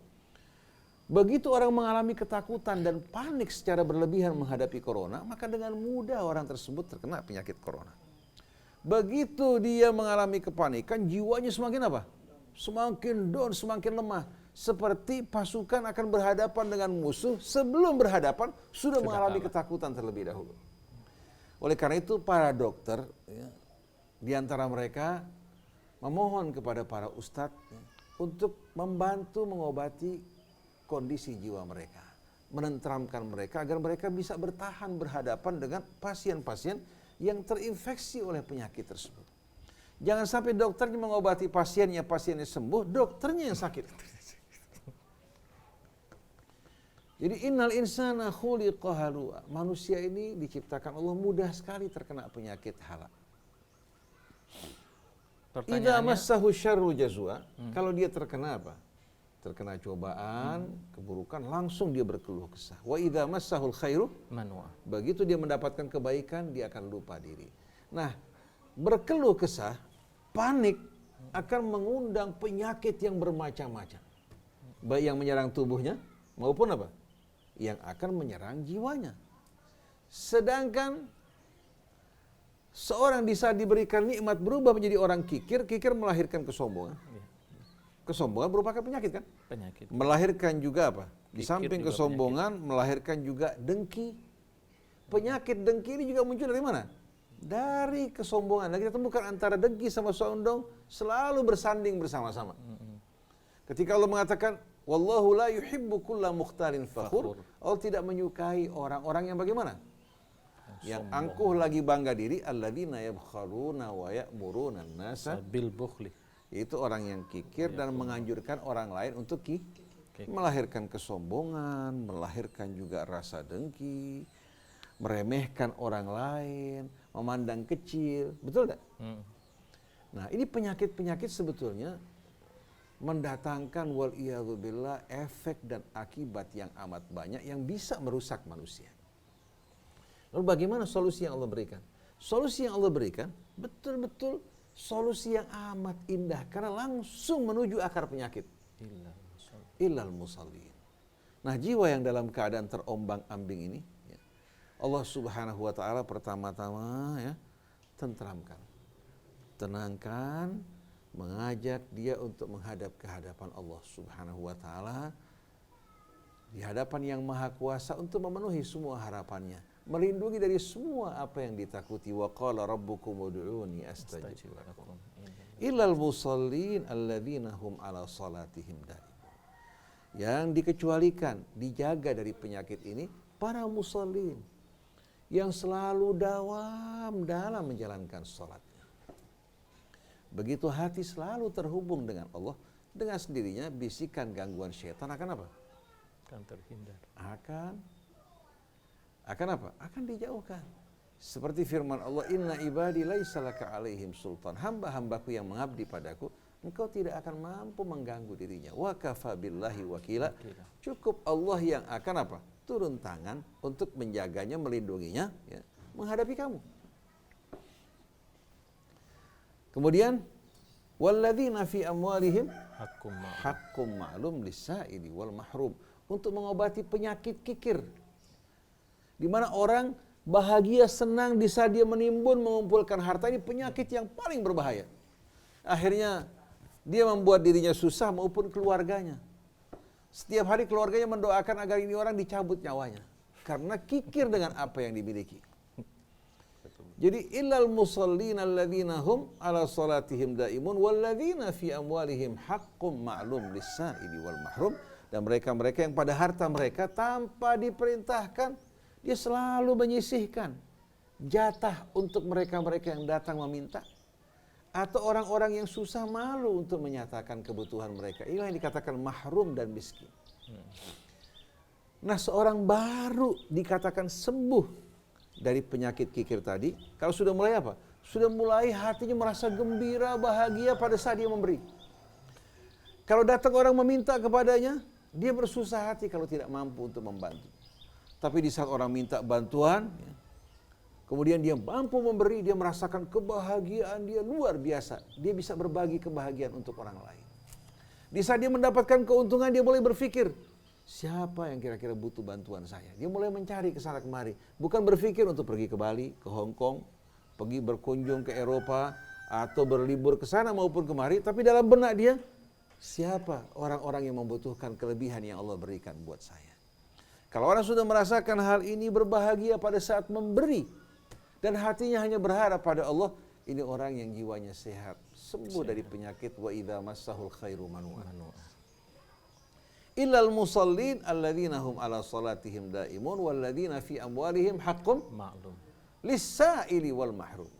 begitu orang mengalami ketakutan dan panik secara berlebihan menghadapi corona, maka dengan mudah orang tersebut terkena penyakit corona. Begitu dia mengalami kepanikan, jiwanya semakin apa? Semakin down, semakin lemah. Seperti pasukan akan berhadapan dengan musuh, sebelum berhadapan sudah mengalami ketakutan terlebih dahulu. Oleh karena itu para dokter di antara mereka memohon kepada para ustadz untuk membantu mengobati kondisi jiwa mereka, menenteramkan mereka agar mereka bisa bertahan berhadapan dengan pasien-pasien yang terinfeksi oleh penyakit tersebut. Jangan sampai dokternya mengobati pasiennya sembuh, dokternya yang sakit. Jadi innal insana khuliqa halu'a. Manusia ini diciptakan Allah mudah sekali terkena penyakit hala. Idza massahu syarru jazua. Kalau dia terkena apa? Terkena cobaan, keburukan, langsung dia berkeluh kesah. Wa idza massahul khairu manua. Begitu dia mendapatkan kebaikan, dia akan lupa diri. Nah, berkeluh kesah, panik akan mengundang penyakit yang bermacam-macam. Baik yang menyerang tubuhnya maupun apa? Yang akan menyerang jiwanya. Sedangkan seorang di saat diberikan nikmat berubah menjadi orang kikir, kikir melahirkan kesombongan. Kesombongan merupakan penyakit kan? Penyakit. Melahirkan juga apa? Di Kikir samping juga kesombongan, melahirkan juga dengki. Penyakit dengki ini juga muncul dari mana? Dari kesombongan. Dan kita temukan antara dengki sama sombong selalu bersanding bersama-sama. Ketika Allah mengatakan, wallahu la yuhibbu kulla mukhtalin fakhur. Allah tidak menyukai orang-orang yang bagaimana? Yang angkuh lagi bangga diri, alladzina yabkharuna wa ya'muruna an-nasa bil bukhli. Itu orang yang kikir dan menganjurkan orang lain untuk melahirkan kesombongan, melahirkan juga rasa dengki, meremehkan orang lain, memandang kecil, betul tak? Nah, ini penyakit-penyakit sebetulnya mendatangkan waliyadzubillah efek dan akibat yang amat banyak yang bisa merusak manusia. Lalu bagaimana solusi yang Allah berikan? Solusi yang Allah berikan betul-betul solusi yang amat indah karena langsung menuju akar penyakit. Illal musallin. Nah, jiwa yang dalam keadaan terombang-ambing ini, ya, Allah Subhanahu wa taala pertama-tama ya tentramkan. Tenangkan, mengajak dia untuk menghadap ke hadapan Allah Subhanahu wa taala di hadapan yang maha kuasa untuk memenuhi semua harapannya, melindungi dari semua apa yang ditakuti. Wa qala rabbukum ud'uni astajib lakum. Illal musallin alladzina hum ala salatihim daimun. Yang dikecualikan, dijaga dari penyakit ini para musallin yang selalu dawam dalam menjalankan salatnya. Begitu hati selalu terhubung dengan Allah, dengan sendirinya bisikan gangguan syaitan akan apa? Akan terhindar. Akan apa? Akan dijauhkan. Seperti firman Allah, inna ibadi laisa laka alaihim sultan. Hamba-hambaku yang mengabdi padaku, engkau tidak akan mampu mengganggu dirinya. Wa kafa billahi wakila. Cukup Allah yang akan apa? Turun tangan untuk menjaganya, melindunginya, ya, menghadapi kamu. Kemudian walladzina fi amwalihim haqqum ma'lum lis-sa'ili wal mahrum, untuk mengobati penyakit kikir. Di mana orang bahagia senang di saat dia menimbun mengumpulkan harta, ini penyakit yang paling berbahaya. Akhirnya dia membuat dirinya susah maupun keluarganya. Setiap hari keluarganya mendoakan agar ini orang dicabut nyawanya karena kikir dengan apa yang dimiliki. Jadi illal musallin alladzina hum ala salatihim daimun walladzina fi amwalihim haqqum ma'lum lis-sa'ili wal mahrum, dan mereka-mereka yang pada harta mereka tanpa diperintahkan dia selalu menyisihkan jatah untuk mereka-mereka yang datang meminta, atau orang-orang yang susah malu untuk menyatakan kebutuhan mereka. Inilah yang dikatakan mahrum dan miskin. Nah, seorang baru dikatakan sembuh dari penyakit kikir tadi, kalau sudah mulai apa? Sudah mulai hatinya merasa gembira, bahagia pada saat dia memberi. Kalau datang orang meminta kepadanya, dia bersusah hati kalau tidak mampu untuk membantu. Tapi di saat orang minta bantuan, ya, kemudian dia mampu memberi, dia merasakan kebahagiaan dia luar biasa. Dia bisa berbagi kebahagiaan untuk orang lain. Di saat dia mendapatkan keuntungan, dia mulai berpikir, siapa yang kira-kira butuh bantuan saya? Dia mulai mencari ke sana kemari. Bukan berpikir untuk pergi ke Bali, ke Hong Kong, pergi berkunjung ke Eropa, atau berlibur ke sana maupun kemari. Tapi dalam benak dia, siapa orang-orang yang membutuhkan kelebihan yang Allah berikan buat saya? Kalau orang sudah merasakan hal ini, berbahagia pada saat memberi, dan hatinya hanya berharap pada Allah, ini orang yang jiwanya sehat, sembuh dari penyakit. Wa idza massahul khairu manua. Illal musallin alladzina hum ala salatihim daimun walladzina fi amwalihim haqqum ma'lum lis-sa'ili wal mahrum.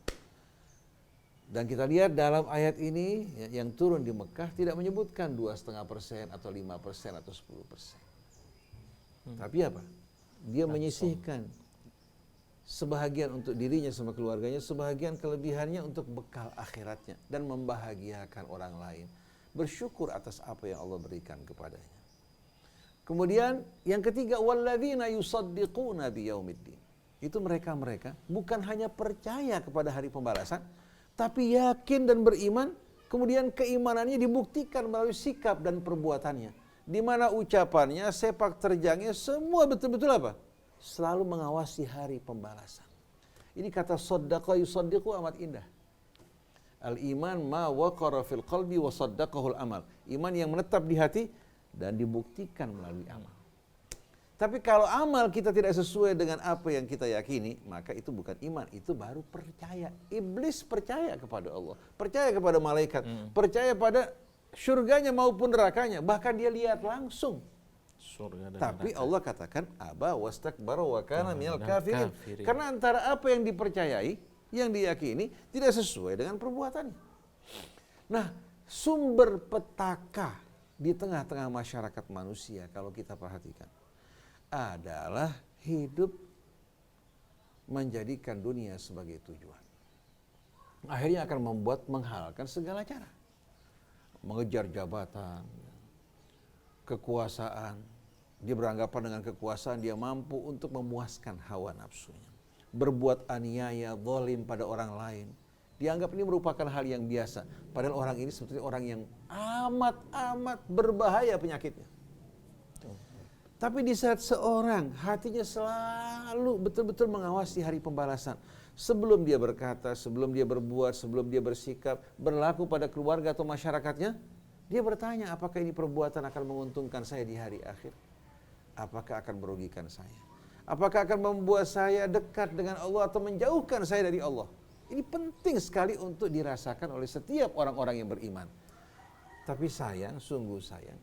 Dan kita lihat dalam ayat ini yang turun di Mekah tidak menyebutkan 2,5% atau 5% atau 10%. Tapi apa? Dia menyisihkan sebahagian untuk dirinya sama keluarganya, sebahagian kelebihannya untuk bekal akhiratnya dan membahagiakan orang lain. Bersyukur atas apa yang Allah berikan kepadanya. Kemudian yang ketiga, walladzina yusaddiquna biyaumiddin. Itu mereka-mereka bukan hanya percaya kepada hari pembalasan, tapi yakin dan beriman, kemudian keimanannya dibuktikan melalui sikap dan perbuatannya. Di mana ucapannya, sepak terjangnya, semua betul-betul apa? Selalu mengawasi hari pembalasan. Ini kata saddaqa yusaddiqu amat indah. Al-iman ma waqara fil qalbi wa saddaqahul amal. Iman yang menetap di hati dan dibuktikan melalui amal. Tapi kalau amal kita tidak sesuai dengan apa yang kita yakini, maka itu bukan iman, itu baru percaya. Iblis percaya kepada Allah, percaya kepada malaikat, percaya pada surganya maupun nerakanya, bahkan dia lihat langsung. Tapi Allah katakan aba wastakbara wa kana minal kafirin. Karena antara apa yang dipercayai, yang diyakini tidak sesuai dengan perbuatannya. Nah, sumber petaka di tengah-tengah masyarakat manusia kalau kita perhatikan adalah hidup menjadikan dunia sebagai tujuan. Akhirnya akan membuat menghalalkan segala cara. Mengejar jabatan, kekuasaan. Dia beranggapan dengan kekuasaan dia mampu untuk memuaskan hawa nafsunya. Berbuat aniaya, zalim pada orang lain. Dianggap ini merupakan hal yang biasa. Padahal orang ini sebetulnya orang yang amat berbahaya penyakitnya. Tapi di saat seorang hatinya selalu betul-betul mengawasi hari pembalasan. Sebelum dia berkata, sebelum dia berbuat, sebelum dia bersikap, berlaku pada keluarga atau masyarakatnya, dia bertanya apakah ini perbuatan akan menguntungkan saya di hari akhir? Apakah akan merugikan saya? Apakah akan membuat saya dekat dengan Allah atau menjauhkan saya dari Allah? Ini penting sekali untuk dirasakan oleh setiap orang-orang yang beriman. Tapi sayang, sungguh sayang,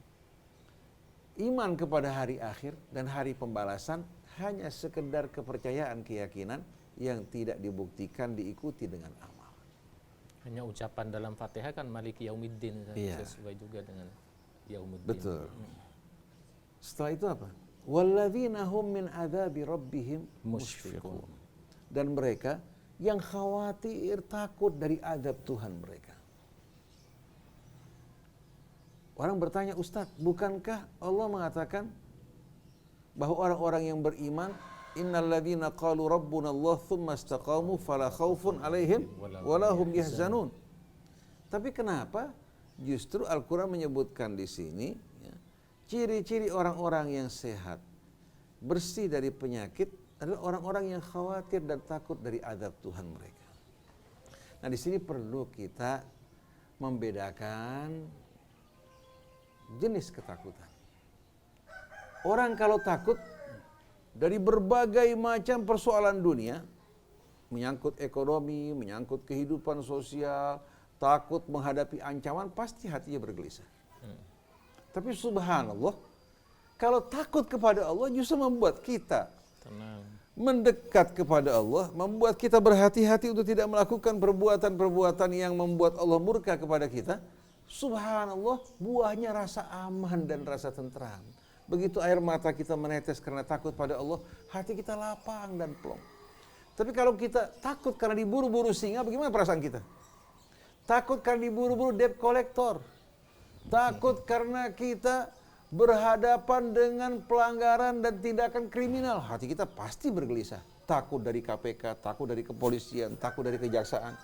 iman kepada hari akhir dan hari pembalasan hanya sekedar kepercayaan, keyakinan yang tidak dibuktikan, diikuti dengan amal. Hanya ucapan dalam Fatihah kan Maliki Yaumiddin, sesuai juga dengan Yaumuddin. Betul. Setelah itu apa? Walladzina hum min adzabi rabbihim musyfiqun. Dan mereka yang khawatir, takut dari azab Tuhan mereka. Orang bertanya, Ustaz, bukankah Allah mengatakan bahwa orang-orang yang beriman, innalladzina qalu rabbuna Allah tsumma istaqamu fala khaufun alaihim wala hum yahzanun. Tapi kenapa justru Al-Qur'an menyebutkan di sini ciri-ciri orang-orang yang sehat, bersih dari penyakit adalah orang-orang yang khawatir dan takut dari azab Tuhan mereka. Nah, di sini perlu kita membedakan jenis ketakutan. Orang kalau takut dari berbagai macam persoalan dunia, menyangkut ekonomi, menyangkut kehidupan sosial, takut menghadapi ancaman, pasti hatinya bergelisah. Tapi subhanallah, kalau takut kepada Allah justru membuat kita tenang, mendekat kepada Allah, membuat kita berhati-hati untuk tidak melakukan perbuatan-perbuatan yang membuat Allah murka kepada kita. Subhanallah, buahnya rasa aman dan rasa tentram. Begitu air mata kita menetes karena takut pada Allah, hati kita lapang dan plong. Tapi kalau kita takut karena diburu-buru singa, bagaimana perasaan kita? Takut karena diburu-buru debt collector. Takut karena kita berhadapan dengan pelanggaran dan tindakan kriminal, hati kita pasti bergelisah. Takut dari KPK, takut dari kepolisian, takut dari kejaksaan.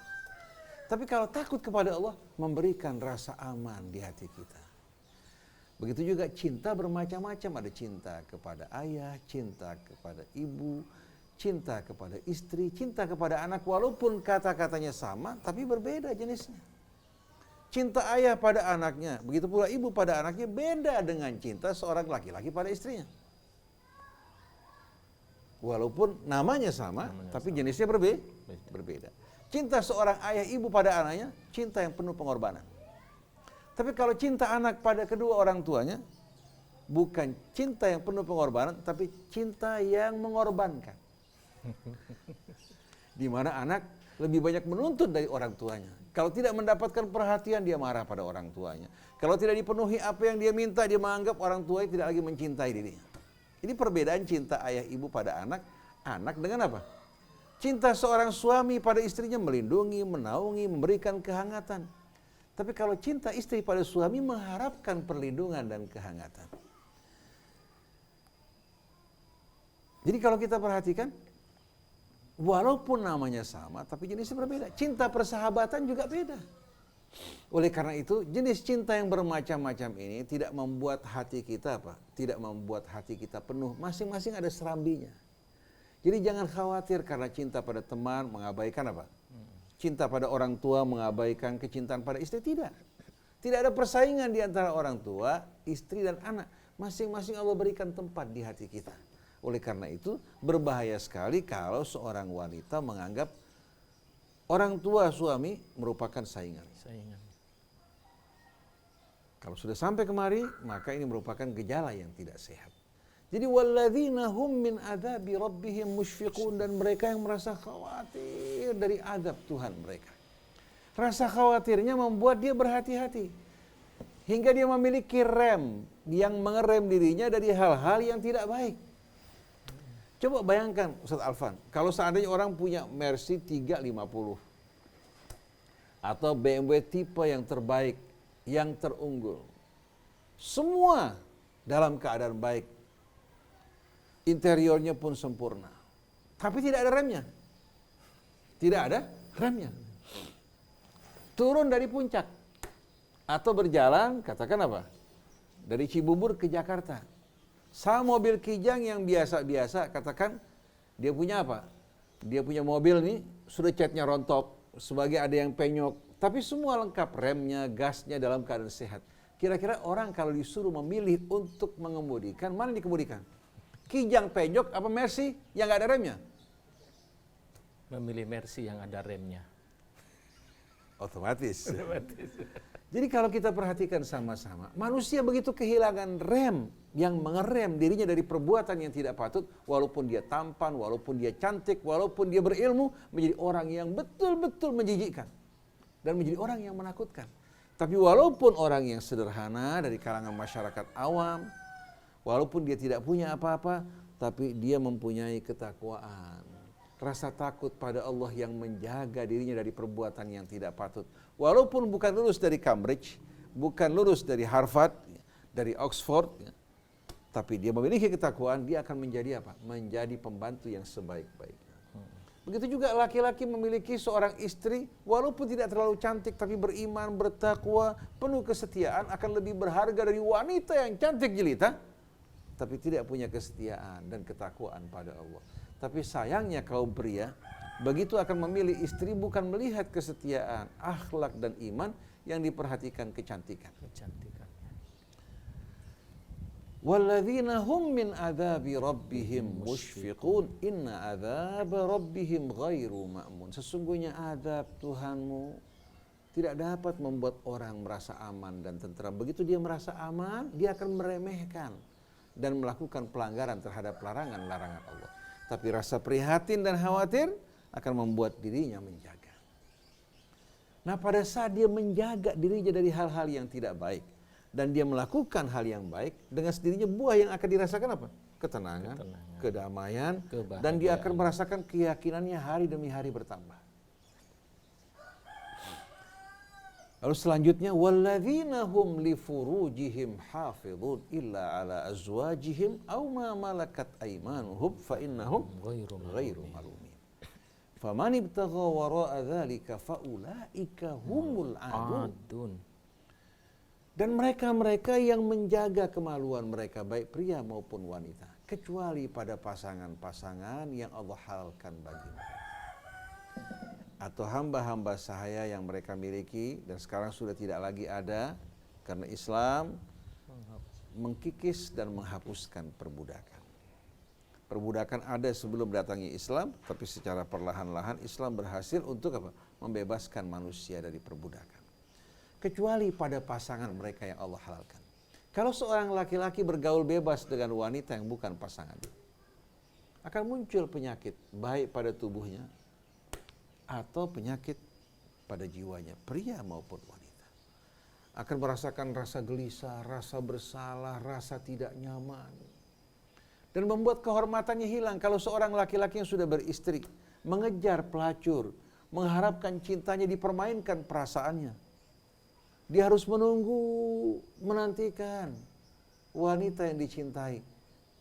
Tapi kalau takut kepada Allah, memberikan rasa aman di hati kita. Begitu juga cinta bermacam-macam. Ada cinta kepada ayah, cinta kepada ibu, cinta kepada istri, cinta kepada anak. Walaupun kata-katanya sama, tapi berbeda jenisnya. Cinta ayah pada anaknya, begitu pula ibu pada anaknya, beda dengan cinta seorang laki-laki pada istrinya. Walaupun namanya sama, tapi jenisnya berbeda. Cinta seorang ayah ibu pada anaknya, cinta yang penuh pengorbanan. Tapi kalau cinta anak pada kedua orang tuanya, bukan cinta yang penuh pengorbanan, tapi cinta yang mengorbankan. Di mana anak lebih banyak menuntut dari orang tuanya. Kalau tidak mendapatkan perhatian, dia marah pada orang tuanya. Kalau tidak dipenuhi apa yang dia minta, dia menganggap orang tuanya tidak lagi mencintai dirinya. Ini perbedaan cinta ayah ibu pada anak. Anak dengan apa? Cinta seorang suami pada istrinya melindungi, menaungi, memberikan kehangatan. Tapi kalau cinta istri pada suami mengharapkan perlindungan dan kehangatan. Jadi kalau kita perhatikan, walaupun namanya sama, tapi jenisnya berbeda. Cinta persahabatan juga beda. Oleh karena itu, jenis cinta yang bermacam-macam ini tidak membuat hati kita apa? Tidak membuat hati kita penuh. Masing-masing ada serambinya. Jadi jangan khawatir karena cinta pada teman mengabaikan apa? Cinta pada orang tua mengabaikan kecintaan pada istri, tidak. Tidak ada persaingan di antara orang tua, istri dan anak. Masing-masing Allah berikan tempat di hati kita. Oleh karena itu berbahaya sekali kalau seorang wanita menganggap orang tua suami merupakan saingan. Kalau sudah sampai kemari, maka ini merupakan gejala yang tidak sehat. Jadi walladzina hum min adzabi rabbihim musyfiqun, dan mereka yang merasa khawatir dari azab Tuhan mereka. Rasa khawatirnya membuat dia berhati-hati. Hingga dia memiliki rem yang mengerem dirinya dari hal-hal yang tidak baik. Coba bayangkan Ustaz Alfan, kalau seandainya orang punya Mercy 350 atau BMW tipe yang terbaik, yang terunggul. Semua dalam keadaan baik. Interiornya pun sempurna. Tapi tidak ada remnya. Tidak ada remnya. Turun dari puncak. Atau berjalan, katakan apa? Dari Cibubur ke Jakarta. Sama mobil Kijang yang biasa-biasa, katakan dia punya apa? Dia punya mobil nih, sudah catnya rontok, sebagai ada yang penyok. Tapi semua lengkap, remnya, gasnya dalam keadaan sehat. Kira-kira orang kalau disuruh memilih untuk mengemudikan, mana dikemudikan? Kijang penyok apa Mercy yang nggak ada remnya? Memilih Mercy yang ada remnya. Otomatis. Jadi kalau kita perhatikan sama-sama, manusia begitu kehilangan rem yang mengerem dirinya dari perbuatan yang tidak patut, walaupun dia tampan, walaupun dia cantik, walaupun dia berilmu, menjadi orang yang betul-betul menjijikkan dan menjadi orang yang menakutkan. Tapi walaupun orang yang sederhana dari kalangan masyarakat awam, walaupun dia tidak punya apa-apa, tapi dia mempunyai ketakwaan. Rasa takut pada Allah yang menjaga dirinya dari perbuatan yang tidak patut. Walaupun bukan lulus dari Cambridge, bukan lulus dari Harvard, dari Oxford, tapi dia memiliki ketakwaan, dia akan menjadi apa? Menjadi pembantu yang sebaik-baiknya. Begitu juga laki-laki memiliki seorang istri, walaupun tidak terlalu cantik, tapi beriman, bertakwa, penuh kesetiaan, akan lebih berharga dari wanita yang cantik jelita, tapi tidak punya kesetiaan dan ketakwaan pada Allah. Tapi sayangnya kaum pria begitu akan memilih istri bukan melihat kesetiaan, akhlak dan iman, yang diperhatikan kecantikan. Walladzina hum min adzabi rabbihim musyfiqun inna adzaba rabbihim ghairu ma'mun. Sesungguhnya azab Tuhanmu tidak dapat membuat orang merasa aman dan tentram. Begitu dia merasa aman, dia akan meremehkan dan melakukan pelanggaran terhadap larangan-larangan Allah. Tapi rasa prihatin dan khawatir akan membuat dirinya menjaga. Nah, pada saat dia menjaga dirinya dari hal-hal yang tidak baik dan dia melakukan hal yang baik, dengan sendirinya buah yang akan dirasakan apa? Ketenangan, kedamaian, dan dia akan merasakan keyakinannya hari demi hari bertambah. Lalu selanjutnya, walladzina hum li furujihim hafizun illa ala azwajihim aw ma malakat aymanuhum fa innahum ghairu malumin. Faman ibtagha wara'a dzalika fa ulaika humul adun. Dan mereka-mereka yang menjaga kemaluan mereka, baik pria maupun wanita, kecuali pada pasangan-pasangan yang Allah halalkan bagi mereka, atau hamba-hamba sahaya yang mereka miliki dan sekarang sudah tidak lagi ada karena Islam mengkikis dan menghapuskan perbudakan. Perbudakan ada sebelum datangnya Islam, tapi secara perlahan-lahan Islam berhasil untuk apa? Membebaskan manusia dari perbudakan. Kecuali pada pasangan mereka yang Allah halalkan. Kalau seorang laki-laki bergaul bebas dengan wanita yang bukan pasangan, akan muncul penyakit baik pada tubuhnya atau penyakit pada jiwanya, pria maupun wanita. Akan merasakan rasa gelisah, rasa bersalah, rasa tidak nyaman. Dan membuat kehormatannya hilang. Kalau seorang laki-laki yang sudah beristri, mengejar pelacur, mengharapkan cintanya dipermainkan perasaannya. Dia harus menunggu, menantikan wanita yang dicintai.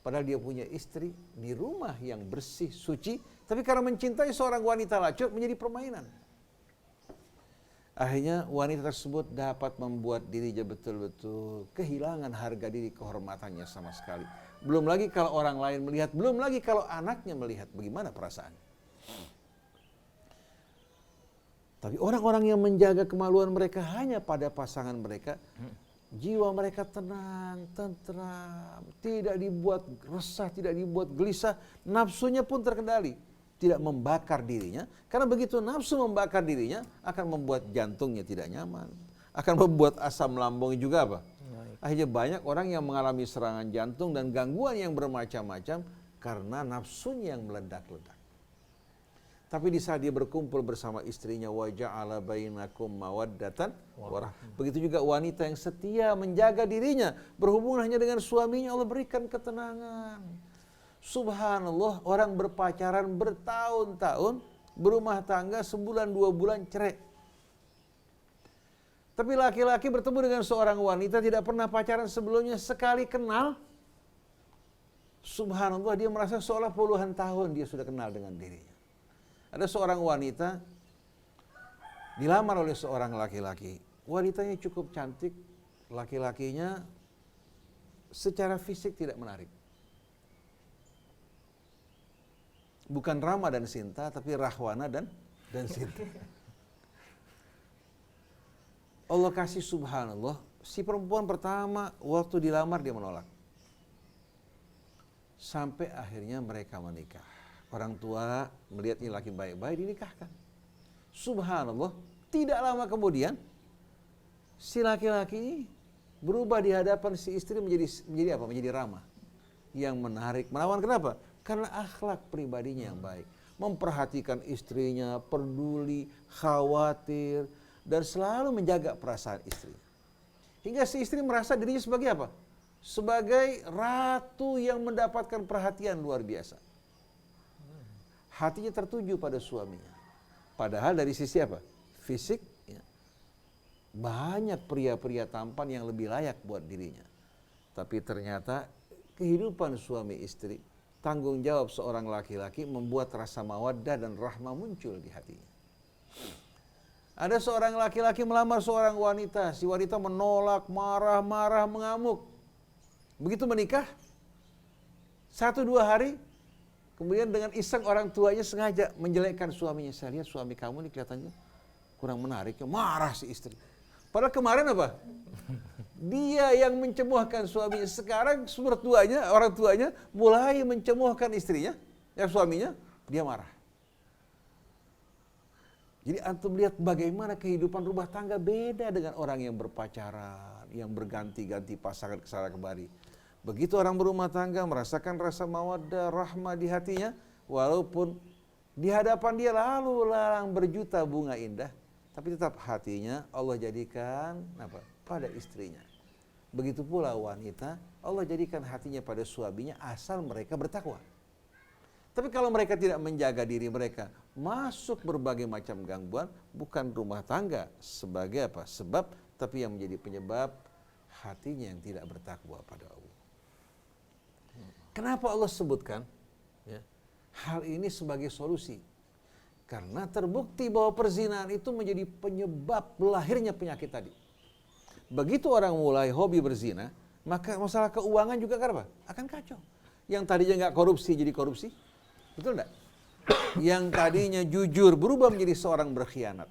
Padahal dia punya istri di rumah yang bersih, suci. Tapi karena mencintai seorang wanita lacur menjadi permainan. Akhirnya wanita tersebut dapat membuat dirinya betul-betul kehilangan harga diri, kehormatannya sama sekali. Belum lagi kalau orang lain melihat, belum lagi kalau anaknya melihat, bagaimana perasaan. Tapi orang-orang yang menjaga kemaluan mereka hanya pada pasangan mereka, jiwa mereka tenang, tentram, tidak dibuat resah, tidak dibuat gelisah, nafsunya pun terkendali. Tidak membakar dirinya, karena begitu nafsu membakar dirinya akan membuat jantungnya tidak nyaman, akan membuat asam lambungnya juga apa? Akhirnya banyak orang yang mengalami serangan jantung dan gangguan yang bermacam-macam karena nafsunya yang meledak-ledak. Tapi di saat dia berkumpul bersama istrinya, wa ja'ala bainakum mawaddatan wa rahmah. Begitu juga wanita yang setia menjaga dirinya, berhubungan hanya dengan suaminya, Allah berikan ketenangan. Subhanallah, orang berpacaran bertahun-tahun, berumah tangga sebulan 2 bulan cerai. Tapi laki-laki bertemu dengan seorang wanita tidak pernah pacaran sebelumnya, sekali kenal, subhanallah dia merasa seolah puluhan tahun dia sudah kenal dengan dirinya. Ada seorang wanita dilamar oleh seorang laki-laki. Wanitanya cukup cantik, laki-lakinya secara fisik tidak menarik. Bukan Rama dan Sinta, tapi Rahwana dan Sinta. Allah kasih subhanallah, si perempuan pertama waktu dilamar dia menolak. Sampai akhirnya mereka menikah. Orang tua melihat ini laki baik-baik, dinikahkan. Subhanallah, tidak lama kemudian si laki-laki ini berubah di hadapan si istri menjadi apa? Menjadi Rama. Yang menarik, menawan. Kenapa? Karena akhlak pribadinya yang baik. Memperhatikan istrinya, peduli, khawatir, dan selalu menjaga perasaan istri. Hingga si istri merasa dirinya sebagai apa? Sebagai ratu yang mendapatkan perhatian luar biasa. Hatinya tertuju pada suaminya. Padahal dari sisi apa? Fisik, ya, banyak pria-pria tampan yang lebih layak buat dirinya. Tapi ternyata kehidupan suami istri, tanggung jawab seorang laki-laki membuat rasa mawaddah dan rahmah muncul di hatinya. Ada seorang laki-laki melamar seorang wanita, si wanita menolak, marah-marah, mengamuk. Begitu menikah, 1-2 hari, kemudian dengan iseng orang tuanya sengaja menjelekkan suaminya. Saya lihat suami kamu ini kelihatannya kurang menarik, marah si istri. Padahal kemarin apa? Dia yang mencemohkan suaminya. Sekarang orang tuanya mulai mencemohkan istrinya, suaminya, dia marah. Jadi antum lihat bagaimana kehidupan rumah tangga beda dengan orang yang berpacaran, yang berganti-ganti pasangan kesana kemari. Begitu orang berumah tangga merasakan rasa mawaddah, rahmah di hatinya, walaupun di hadapan dia lalu lalang berjuta bunga indah, tapi tetap hatinya Allah jadikan apa? Pada istrinya. Begitu pula wanita, Allah jadikan hatinya pada suaminya asal mereka bertakwa. Tapi kalau mereka tidak menjaga diri mereka, masuk berbagai macam gangguan, bukan rumah tangga sebagai apa? Sebab, tapi yang menjadi penyebab hatinya yang tidak bertakwa pada Allah. Kenapa Allah sebutkan hal ini sebagai solusi? Karena terbukti bahwa perzinahan itu menjadi penyebab lahirnya penyakit tadi. Begitu orang mulai hobi berzina, maka masalah keuangan juga akan kacau. Yang tadinya nggak korupsi jadi korupsi, betul enggak? Yang tadinya jujur berubah menjadi seorang berkhianat.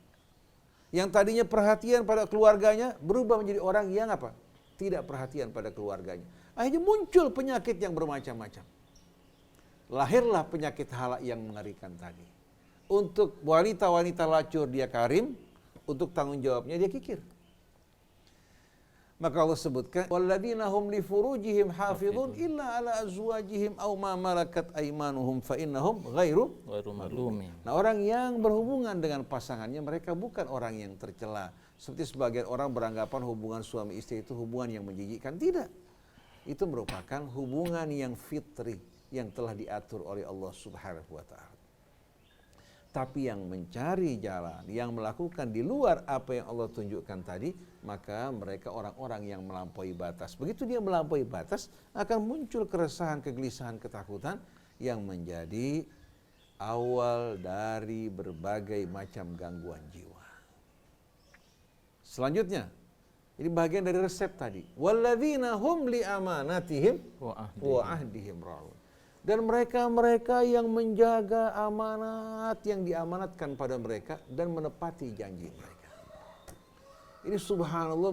Yang tadinya perhatian pada keluarganya berubah menjadi orang yang apa? Tidak perhatian pada keluarganya. Akhirnya muncul penyakit yang bermacam-macam. Lahirlah penyakit halak yang mengerikan tadi. Untuk wanita-wanita lacur dia karim, untuk tanggung jawabnya dia kikir. Maka Allah sebutkan walladzina hum li furujihim hafizun illa ala azwajihim aw ma malakat aymanuhum fa innahum ghairu malumin. Nah, orang yang berhubungan dengan pasangannya mereka bukan orang yang tercela. Seperti sebagian orang beranggapan hubungan suami istri itu hubungan yang menjijikkan. Tidak. Itu merupakan hubungan yang fitri yang telah diatur oleh Allah Subhanahu wa taala. Tapi yang mencari jalan, yang melakukan di luar apa yang Allah tunjukkan tadi, maka mereka orang-orang yang melampaui batas. Begitu dia melampaui batas, akan muncul keresahan, kegelisahan, ketakutan yang menjadi awal dari berbagai macam gangguan jiwa. Selanjutnya, ini bagian dari resep tadi. Walladzina hum li amanatihim wa ahdihim ra'un. Dan mereka-mereka yang menjaga amanat yang diamanatkan pada mereka dan menepati janji mereka. Ini subhanallah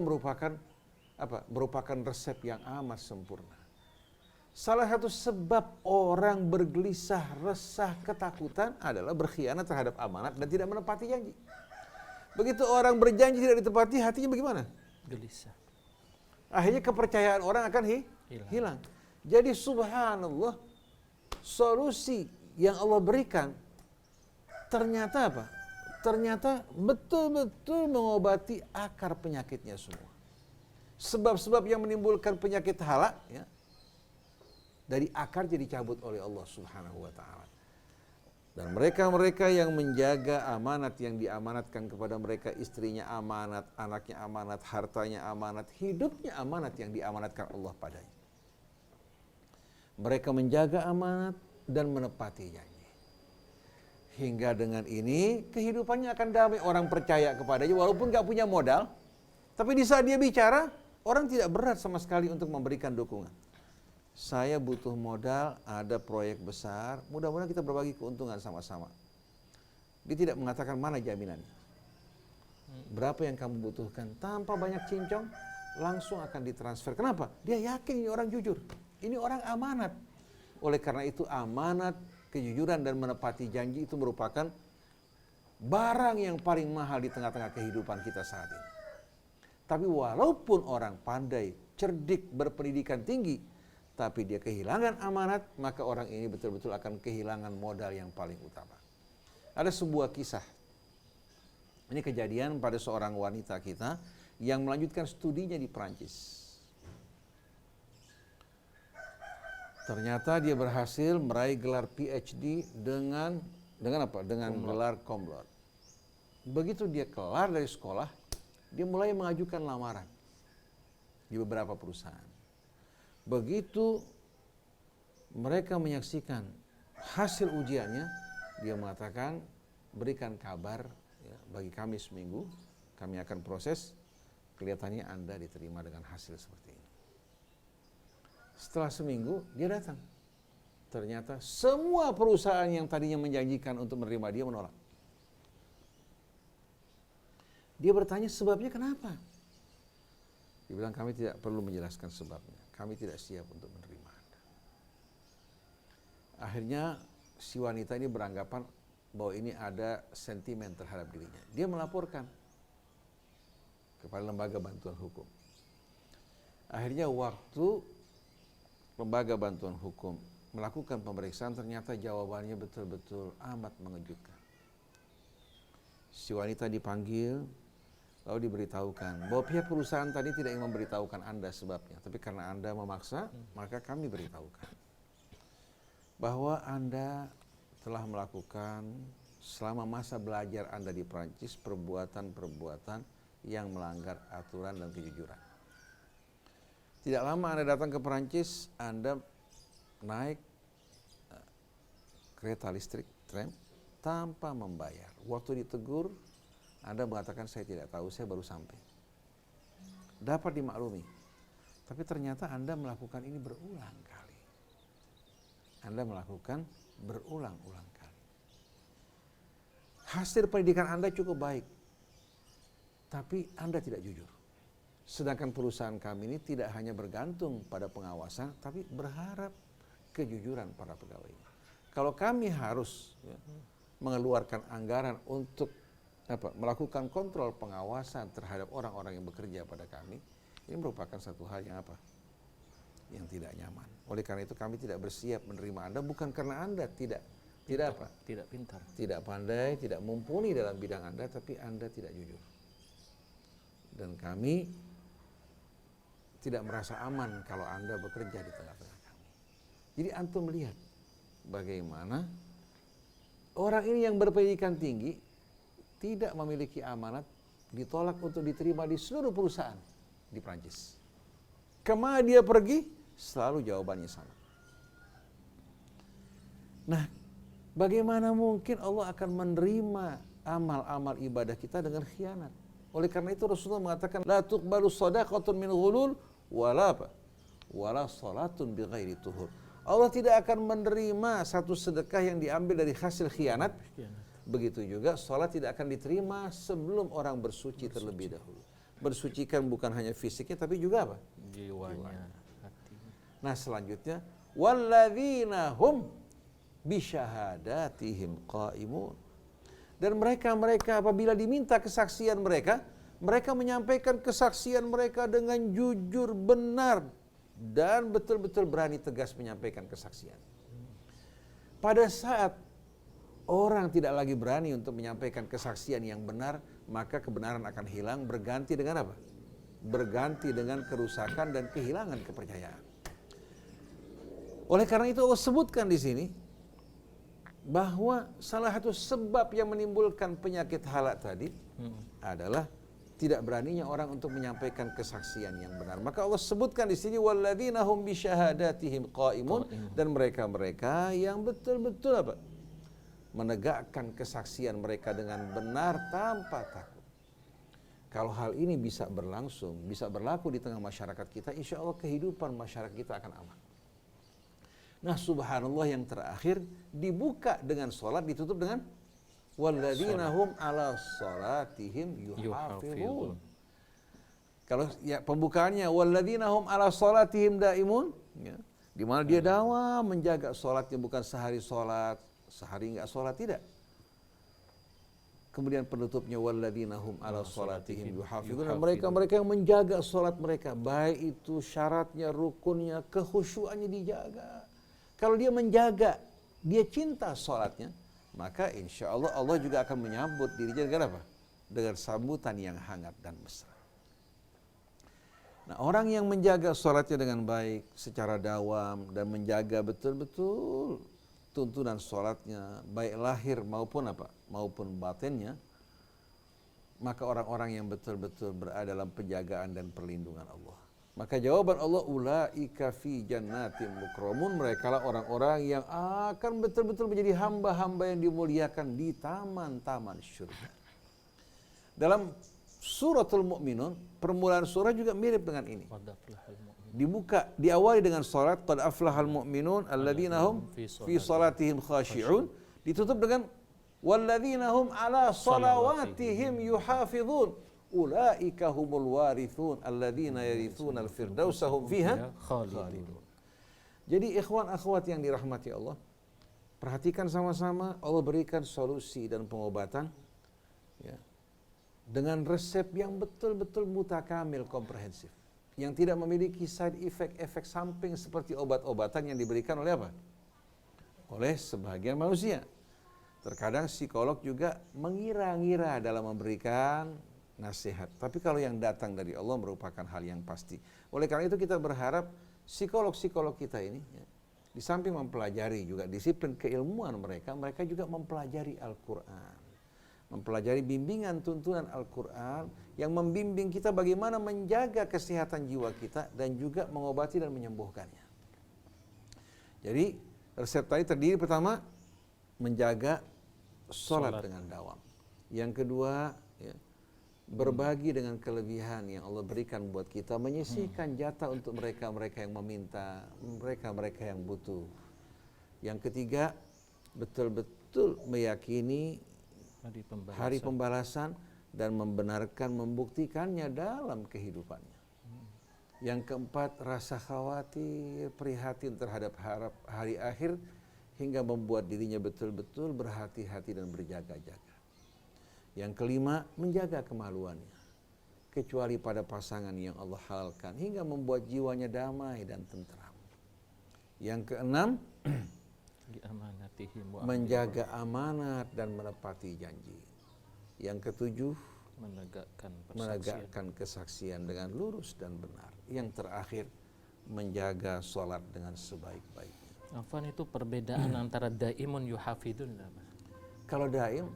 merupakan resep yang amat sempurna. Salah satu sebab orang bergelisah, resah, ketakutan adalah berkhianat terhadap amanat dan tidak menepati janji. Begitu orang berjanji tidak ditepati, hatinya bagaimana? Gelisah. Akhirnya kepercayaan orang akan hilang. Jadi subhanallah, solusi yang Allah berikan ternyata apa? Ternyata betul-betul mengobati akar penyakitnya semua. Sebab-sebab yang menimbulkan penyakit halak ya, dari akar jadi cabut oleh Allah Subhanahu wa taala. Dan mereka-mereka yang menjaga amanat yang diamanatkan kepada mereka, istrinya amanat, anaknya amanat, hartanya amanat, hidupnya amanat yang diamanatkan Allah padanya. Mereka menjaga amanat dan menepati janji. Hingga dengan ini kehidupannya akan damai. Orang percaya kepadanya walaupun gak punya modal. Tapi di saat dia bicara, orang tidak berat sama sekali untuk memberikan dukungan. Saya butuh modal, ada proyek besar, mudah-mudahan kita berbagi keuntungan sama-sama. Dia tidak mengatakan mana jaminannya. Berapa yang kamu butuhkan, tanpa banyak cincong, langsung akan ditransfer. Kenapa? Dia yakin ini orang jujur. Ini orang amanat. Oleh karena itu amanat, kejujuran dan menepati janji itu merupakan barang yang paling mahal di tengah-tengah kehidupan kita saat ini. Tapi walaupun orang pandai, cerdik, berpendidikan tinggi, tapi dia kehilangan amanat, maka orang ini betul-betul akan kehilangan modal yang paling utama. Ada sebuah kisah. Ini kejadian pada seorang wanita kita yang melanjutkan studinya di Perancis. Ternyata dia berhasil meraih gelar PhD dengan apa? Dengan gelar cum laude. Begitu dia kelar dari sekolah, dia mulai mengajukan lamaran di beberapa perusahaan. Begitu mereka menyaksikan hasil ujiannya, dia mengatakan, berikan kabar ya, bagi kami seminggu, kami akan proses, kelihatannya Anda diterima dengan hasil seperti ini. Setelah seminggu, dia datang. Ternyata semua perusahaan yang tadinya menjanjikan untuk menerima dia menolak. Dia bertanya sebabnya kenapa? Dia bilang kami tidak perlu menjelaskan sebabnya. Kami tidak siap untuk menerima Anda. Akhirnya si wanita ini beranggapan bahwa ini ada sentimen terhadap dirinya. Dia melaporkan kepada lembaga bantuan hukum. Akhirnya waktu lembaga bantuan hukum melakukan pemeriksaan, ternyata jawabannya betul-betul amat mengejutkan. Si wanita dipanggil, lalu diberitahukan bahwa pihak perusahaan tadi tidak ingin memberitahukan Anda sebabnya, tapi karena Anda memaksa, maka kami beritahukan bahwa Anda telah melakukan selama masa belajar Anda di Perancis perbuatan-perbuatan yang melanggar aturan dan kejujuran. Tidak lama Anda datang ke Perancis, Anda naik kereta listrik, tram, tanpa membayar. Waktu ditegur, Anda mengatakan saya tidak tahu, saya baru sampai. Dapat dimaklumi. Tapi ternyata Anda melakukan ini berulang kali. Anda melakukan berulang-ulang kali. Hasil pendidikan Anda cukup baik, tapi Anda tidak jujur. Sedangkan perusahaan kami ini tidak hanya bergantung pada pengawasan, tapi berharap kejujuran para pegawai. Kalau kami harus mengeluarkan anggaran untuk melakukan kontrol pengawasan terhadap orang-orang yang bekerja pada kami, Ini merupakan satu hal yang apa? Yang tidak nyaman. Oleh karena itu kami tidak bersiap menerima Anda, bukan karena Anda tidak apa? Tidak pintar. Tidak pandai, tidak mumpuni dalam bidang Anda, tapi Anda tidak jujur. Dan kami tidak merasa aman kalau Anda bekerja di tengah-tengah kami. Jadi antum melihat bagaimana orang ini yang berpendidikan tinggi tidak memiliki amanat, ditolak untuk diterima di seluruh perusahaan di Prancis. Kemana dia pergi, selalu jawabannya sama. Nah, bagaimana mungkin Allah akan menerima amal-amal ibadah kita dengan khianat? Oleh karena itu Rasulullah mengatakan, la tuqbalu shadaqatun min ghulul wala salatun bighairi tuhur. Allah tidak akan menerima satu sedekah yang diambil dari hasil khianat. Begitu juga salat tidak akan diterima sebelum orang bersuci terlebih dahulu. Bersucikan bukan hanya fisiknya tapi juga apa? Jiwanya, hatinya. Nah, selanjutnya walladzina hum bisyahadatihim qaimun. Dan mereka apabila diminta kesaksian mereka menyampaikan kesaksian mereka dengan jujur, benar, dan betul-betul berani tegas menyampaikan kesaksian. Pada saat orang tidak lagi berani untuk menyampaikan kesaksian yang benar, maka kebenaran akan hilang, berganti dengan apa? Berganti dengan kerusakan dan kehilangan kepercayaan. Oleh karena itu Allah sebutkan di sini bahwa salah satu sebab yang menimbulkan penyakit halak tadi adalah tidak beraninya orang untuk menyampaikan kesaksian yang benar. Maka Allah sebutkan di sini walladzina hum bisyahadatihim qaimun, dan mereka yang betul-betul apa? Menegakkan kesaksian mereka dengan benar tanpa takut. Kalau hal ini bisa berlangsung, bisa berlaku di tengah masyarakat kita, insya Allah kehidupan masyarakat kita akan aman. Nah, subhanallah, yang terakhir dibuka dengan sholat, ditutup dengan walladzina hum ala sholatihim yuhafizun. Kalau ya pembukaannya walladzina hum ala sholatihim daimun, ya, di mana dia dawam menjaga sholatnya, bukan sehari sholat, sehari enggak sholat, tidak. Kemudian penutupnya walladzina hum ala sholatihim yuhafizun, mereka yang menjaga sholat mereka, baik itu syaratnya, rukunnya, kekhusyuannya dijaga. Kalau dia menjaga, dia cinta sholatnya, maka insya Allah Allah juga akan menyambut dirinya dengan apa? Dengan sambutan yang hangat dan mesra. Nah, orang yang menjaga sholatnya dengan baik secara dawam dan menjaga betul-betul tuntunan sholatnya, baik lahir maupun apa, maupun batinnya, maka orang-orang yang betul-betul berada dalam penjagaan dan perlindungan Allah. Maka jawaban Allah, ulaika fi jannatin mukramun, mereka lah orang-orang yang akan betul-betul menjadi hamba-hamba yang dimuliakan di taman-taman surga. Dalam suratul Mu'minun, permulaan surah juga mirip dengan ini. Dibuka, diawali dengan salat, qad aflahal mu'minun alladzina hum fi salatihim khashi'un, ditutup dengan walladzina hum ala salawatihim yuhafizun. Ulaika humul warithun alladzina yarithuna al-firdausa hum fiha khalidun. Jadi ikhwan akhwat yang dirahmati Allah, perhatikan sama-sama, Allah berikan solusi dan pengobatan ya, dengan resep yang betul-betul mutakamil, komprehensif, yang tidak memiliki side effect, efek samping seperti obat-obatan yang diberikan oleh apa? Oleh sebagian manusia. Terkadang psikolog juga mengira-ngira dalam memberikan nasihat. Tapi kalau yang datang dari Allah merupakan hal yang pasti. Oleh karena itu kita berharap psikolog-psikolog kita ini ya, di samping mempelajari juga disiplin keilmuan mereka juga mempelajari Al-Quran. Mempelajari bimbingan tuntunan Al-Quran yang membimbing kita bagaimana menjaga kesehatan jiwa kita dan juga mengobati dan menyembuhkannya. Jadi resep tadi terdiri pertama menjaga sholat dengan dawam. Yang kedua ya, berbagi dengan kelebihan yang Allah berikan buat kita, menyisihkan jatah untuk mereka-mereka yang meminta, mereka-mereka yang butuh. Yang ketiga, betul-betul meyakini hari pembalasan dan membenarkan, membuktikannya dalam kehidupannya. Yang keempat, rasa khawatir, prihatin terhadap hari akhir hingga membuat dirinya betul-betul berhati-hati dan berjaga-jaga. Yang kelima, menjaga kemaluannya. kecuali pada pasangan yang Allah halalkan, hingga membuat jiwanya damai dan tentram. Yang keenam, menjaga amanat dan menepati janji. Yang ketujuh, menegakkan kesaksian dengan lurus dan benar. Yang terakhir, menjaga sholat dengan sebaik-baiknya. Afwan, itu perbedaan antara daimun yuhafidun. Kalau daim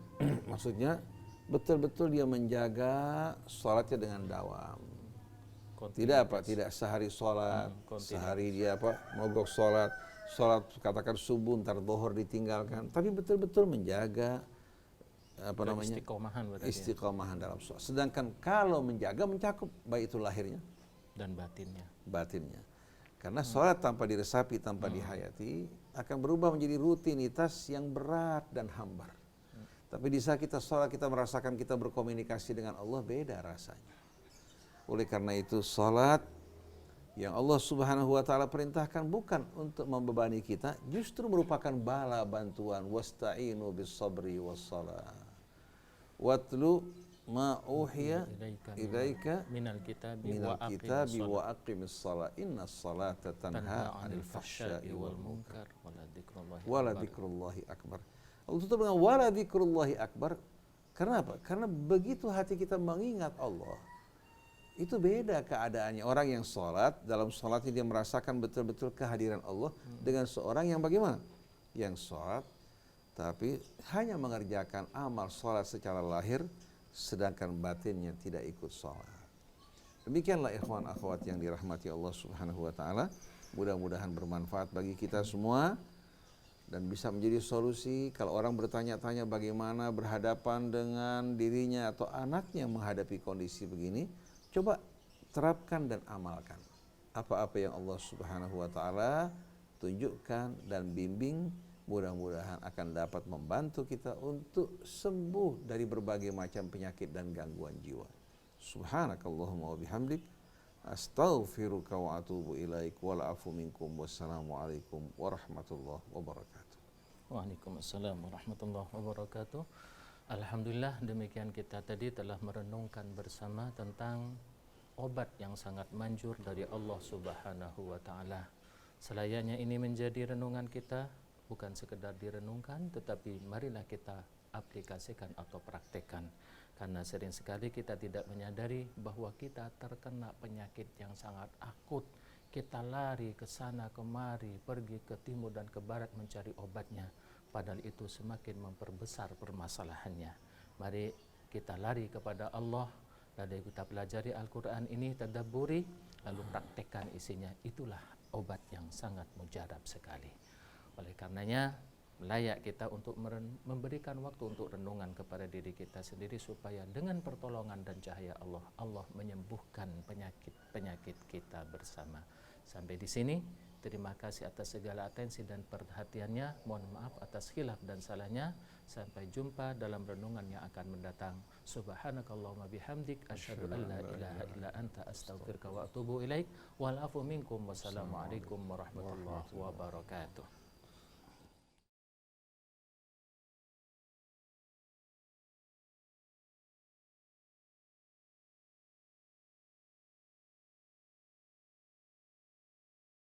maksudnya betul-betul dia menjaga sholatnya dengan dawam. Tidak sehari sholat, sehari dia mogok sholat katakan subuh, ntar zuhur ditinggalkan, tapi betul-betul menjaga istiqomahan dalam sholat. Sedangkan kalau menjaga mencakup baik itu lahirnya dan batinnya. Karena sholat tanpa diresapi, tanpa dihayati akan berubah menjadi rutinitas yang berat dan hambar. Tapi di saat kita sholat, kita merasakan kita berkomunikasi dengan Allah, beda rasanya. Oleh karena itu sholat yang Allah Subhanahu wa ta'ala perintahkan bukan untuk membebani kita, justru merupakan bala bantuan. Wasta'inu bis sabri was salah watlu ma uhiya ilaika minal kitabi wa aqimis salat innas salata tanha 'anil fahsya'i wal munkar wala dzikrullahi akbar. Allah tutup dengan wala dzikrullahi akbar. Kenapa? Karena begitu hati kita mengingat Allah, itu beda keadaannya. Orang yang sholat, dalam sholatnya dia merasakan betul-betul kehadiran Allah, dengan seorang yang bagaimana? Yang sholat tapi hanya mengerjakan amal sholat secara lahir, sedangkan batinnya tidak ikut sholat. Demikianlah ikhwan akhwat yang dirahmati Allah Subhanahu wa ta'ala. Mudah-mudahan bermanfaat bagi kita semua dan bisa menjadi solusi. Kalau orang bertanya-tanya bagaimana berhadapan dengan dirinya atau anaknya menghadapi kondisi begini, coba terapkan dan amalkan apa-apa yang Allah Subhanahu wa ta'ala tunjukkan dan bimbing. Mudah-mudahan akan dapat membantu kita untuk sembuh dari berbagai macam penyakit dan gangguan jiwa. Subhanakallahumma wa bihamdik, astaghfiruka wa atubu ilaik, wal afu minkum, wassalamualaikum warahmatullahi wabarakatuh. Waalaikumsalam warahmatullahi wabarakatuh. Alhamdulillah, demikian kita tadi telah merenungkan bersama tentang obat yang sangat manjur dari Allah Subhanahu wa ta'ala. Selayaknya ini menjadi renungan kita, bukan sekedar direnungkan, tetapi marilah kita aplikasikan atau praktekkan. Karena sering sekali kita tidak menyadari bahwa kita terkena penyakit yang sangat akut. Kita lari ke sana kemari, pergi ke timur dan ke barat mencari obatnya. Padahal itu semakin memperbesar permasalahannya. Mari kita lari kepada Allah, lalu kita pelajari Al-Quran ini, tadabburi, lalu praktekkan isinya. Itulah obat yang sangat mujarab sekali. Oleh karenanya layak kita untuk memberikan waktu untuk renungan kepada diri kita sendiri, supaya dengan pertolongan dan cahaya Allah, Allah menyembuhkan penyakit kita bersama. Sampai di sini, terima kasih atas segala atensi dan perhatiannya. Mohon maaf atas khilaf dan salahnya. Sampai jumpa dalam renungan yang akan mendatang. Subhanakallahumma bihamdik, asyhadu an la ilaha illa anta, astaghfiruka wa atubu ilaik. Wal afu minkum, wassalamualaikum warahmatullahi wabarakatuh.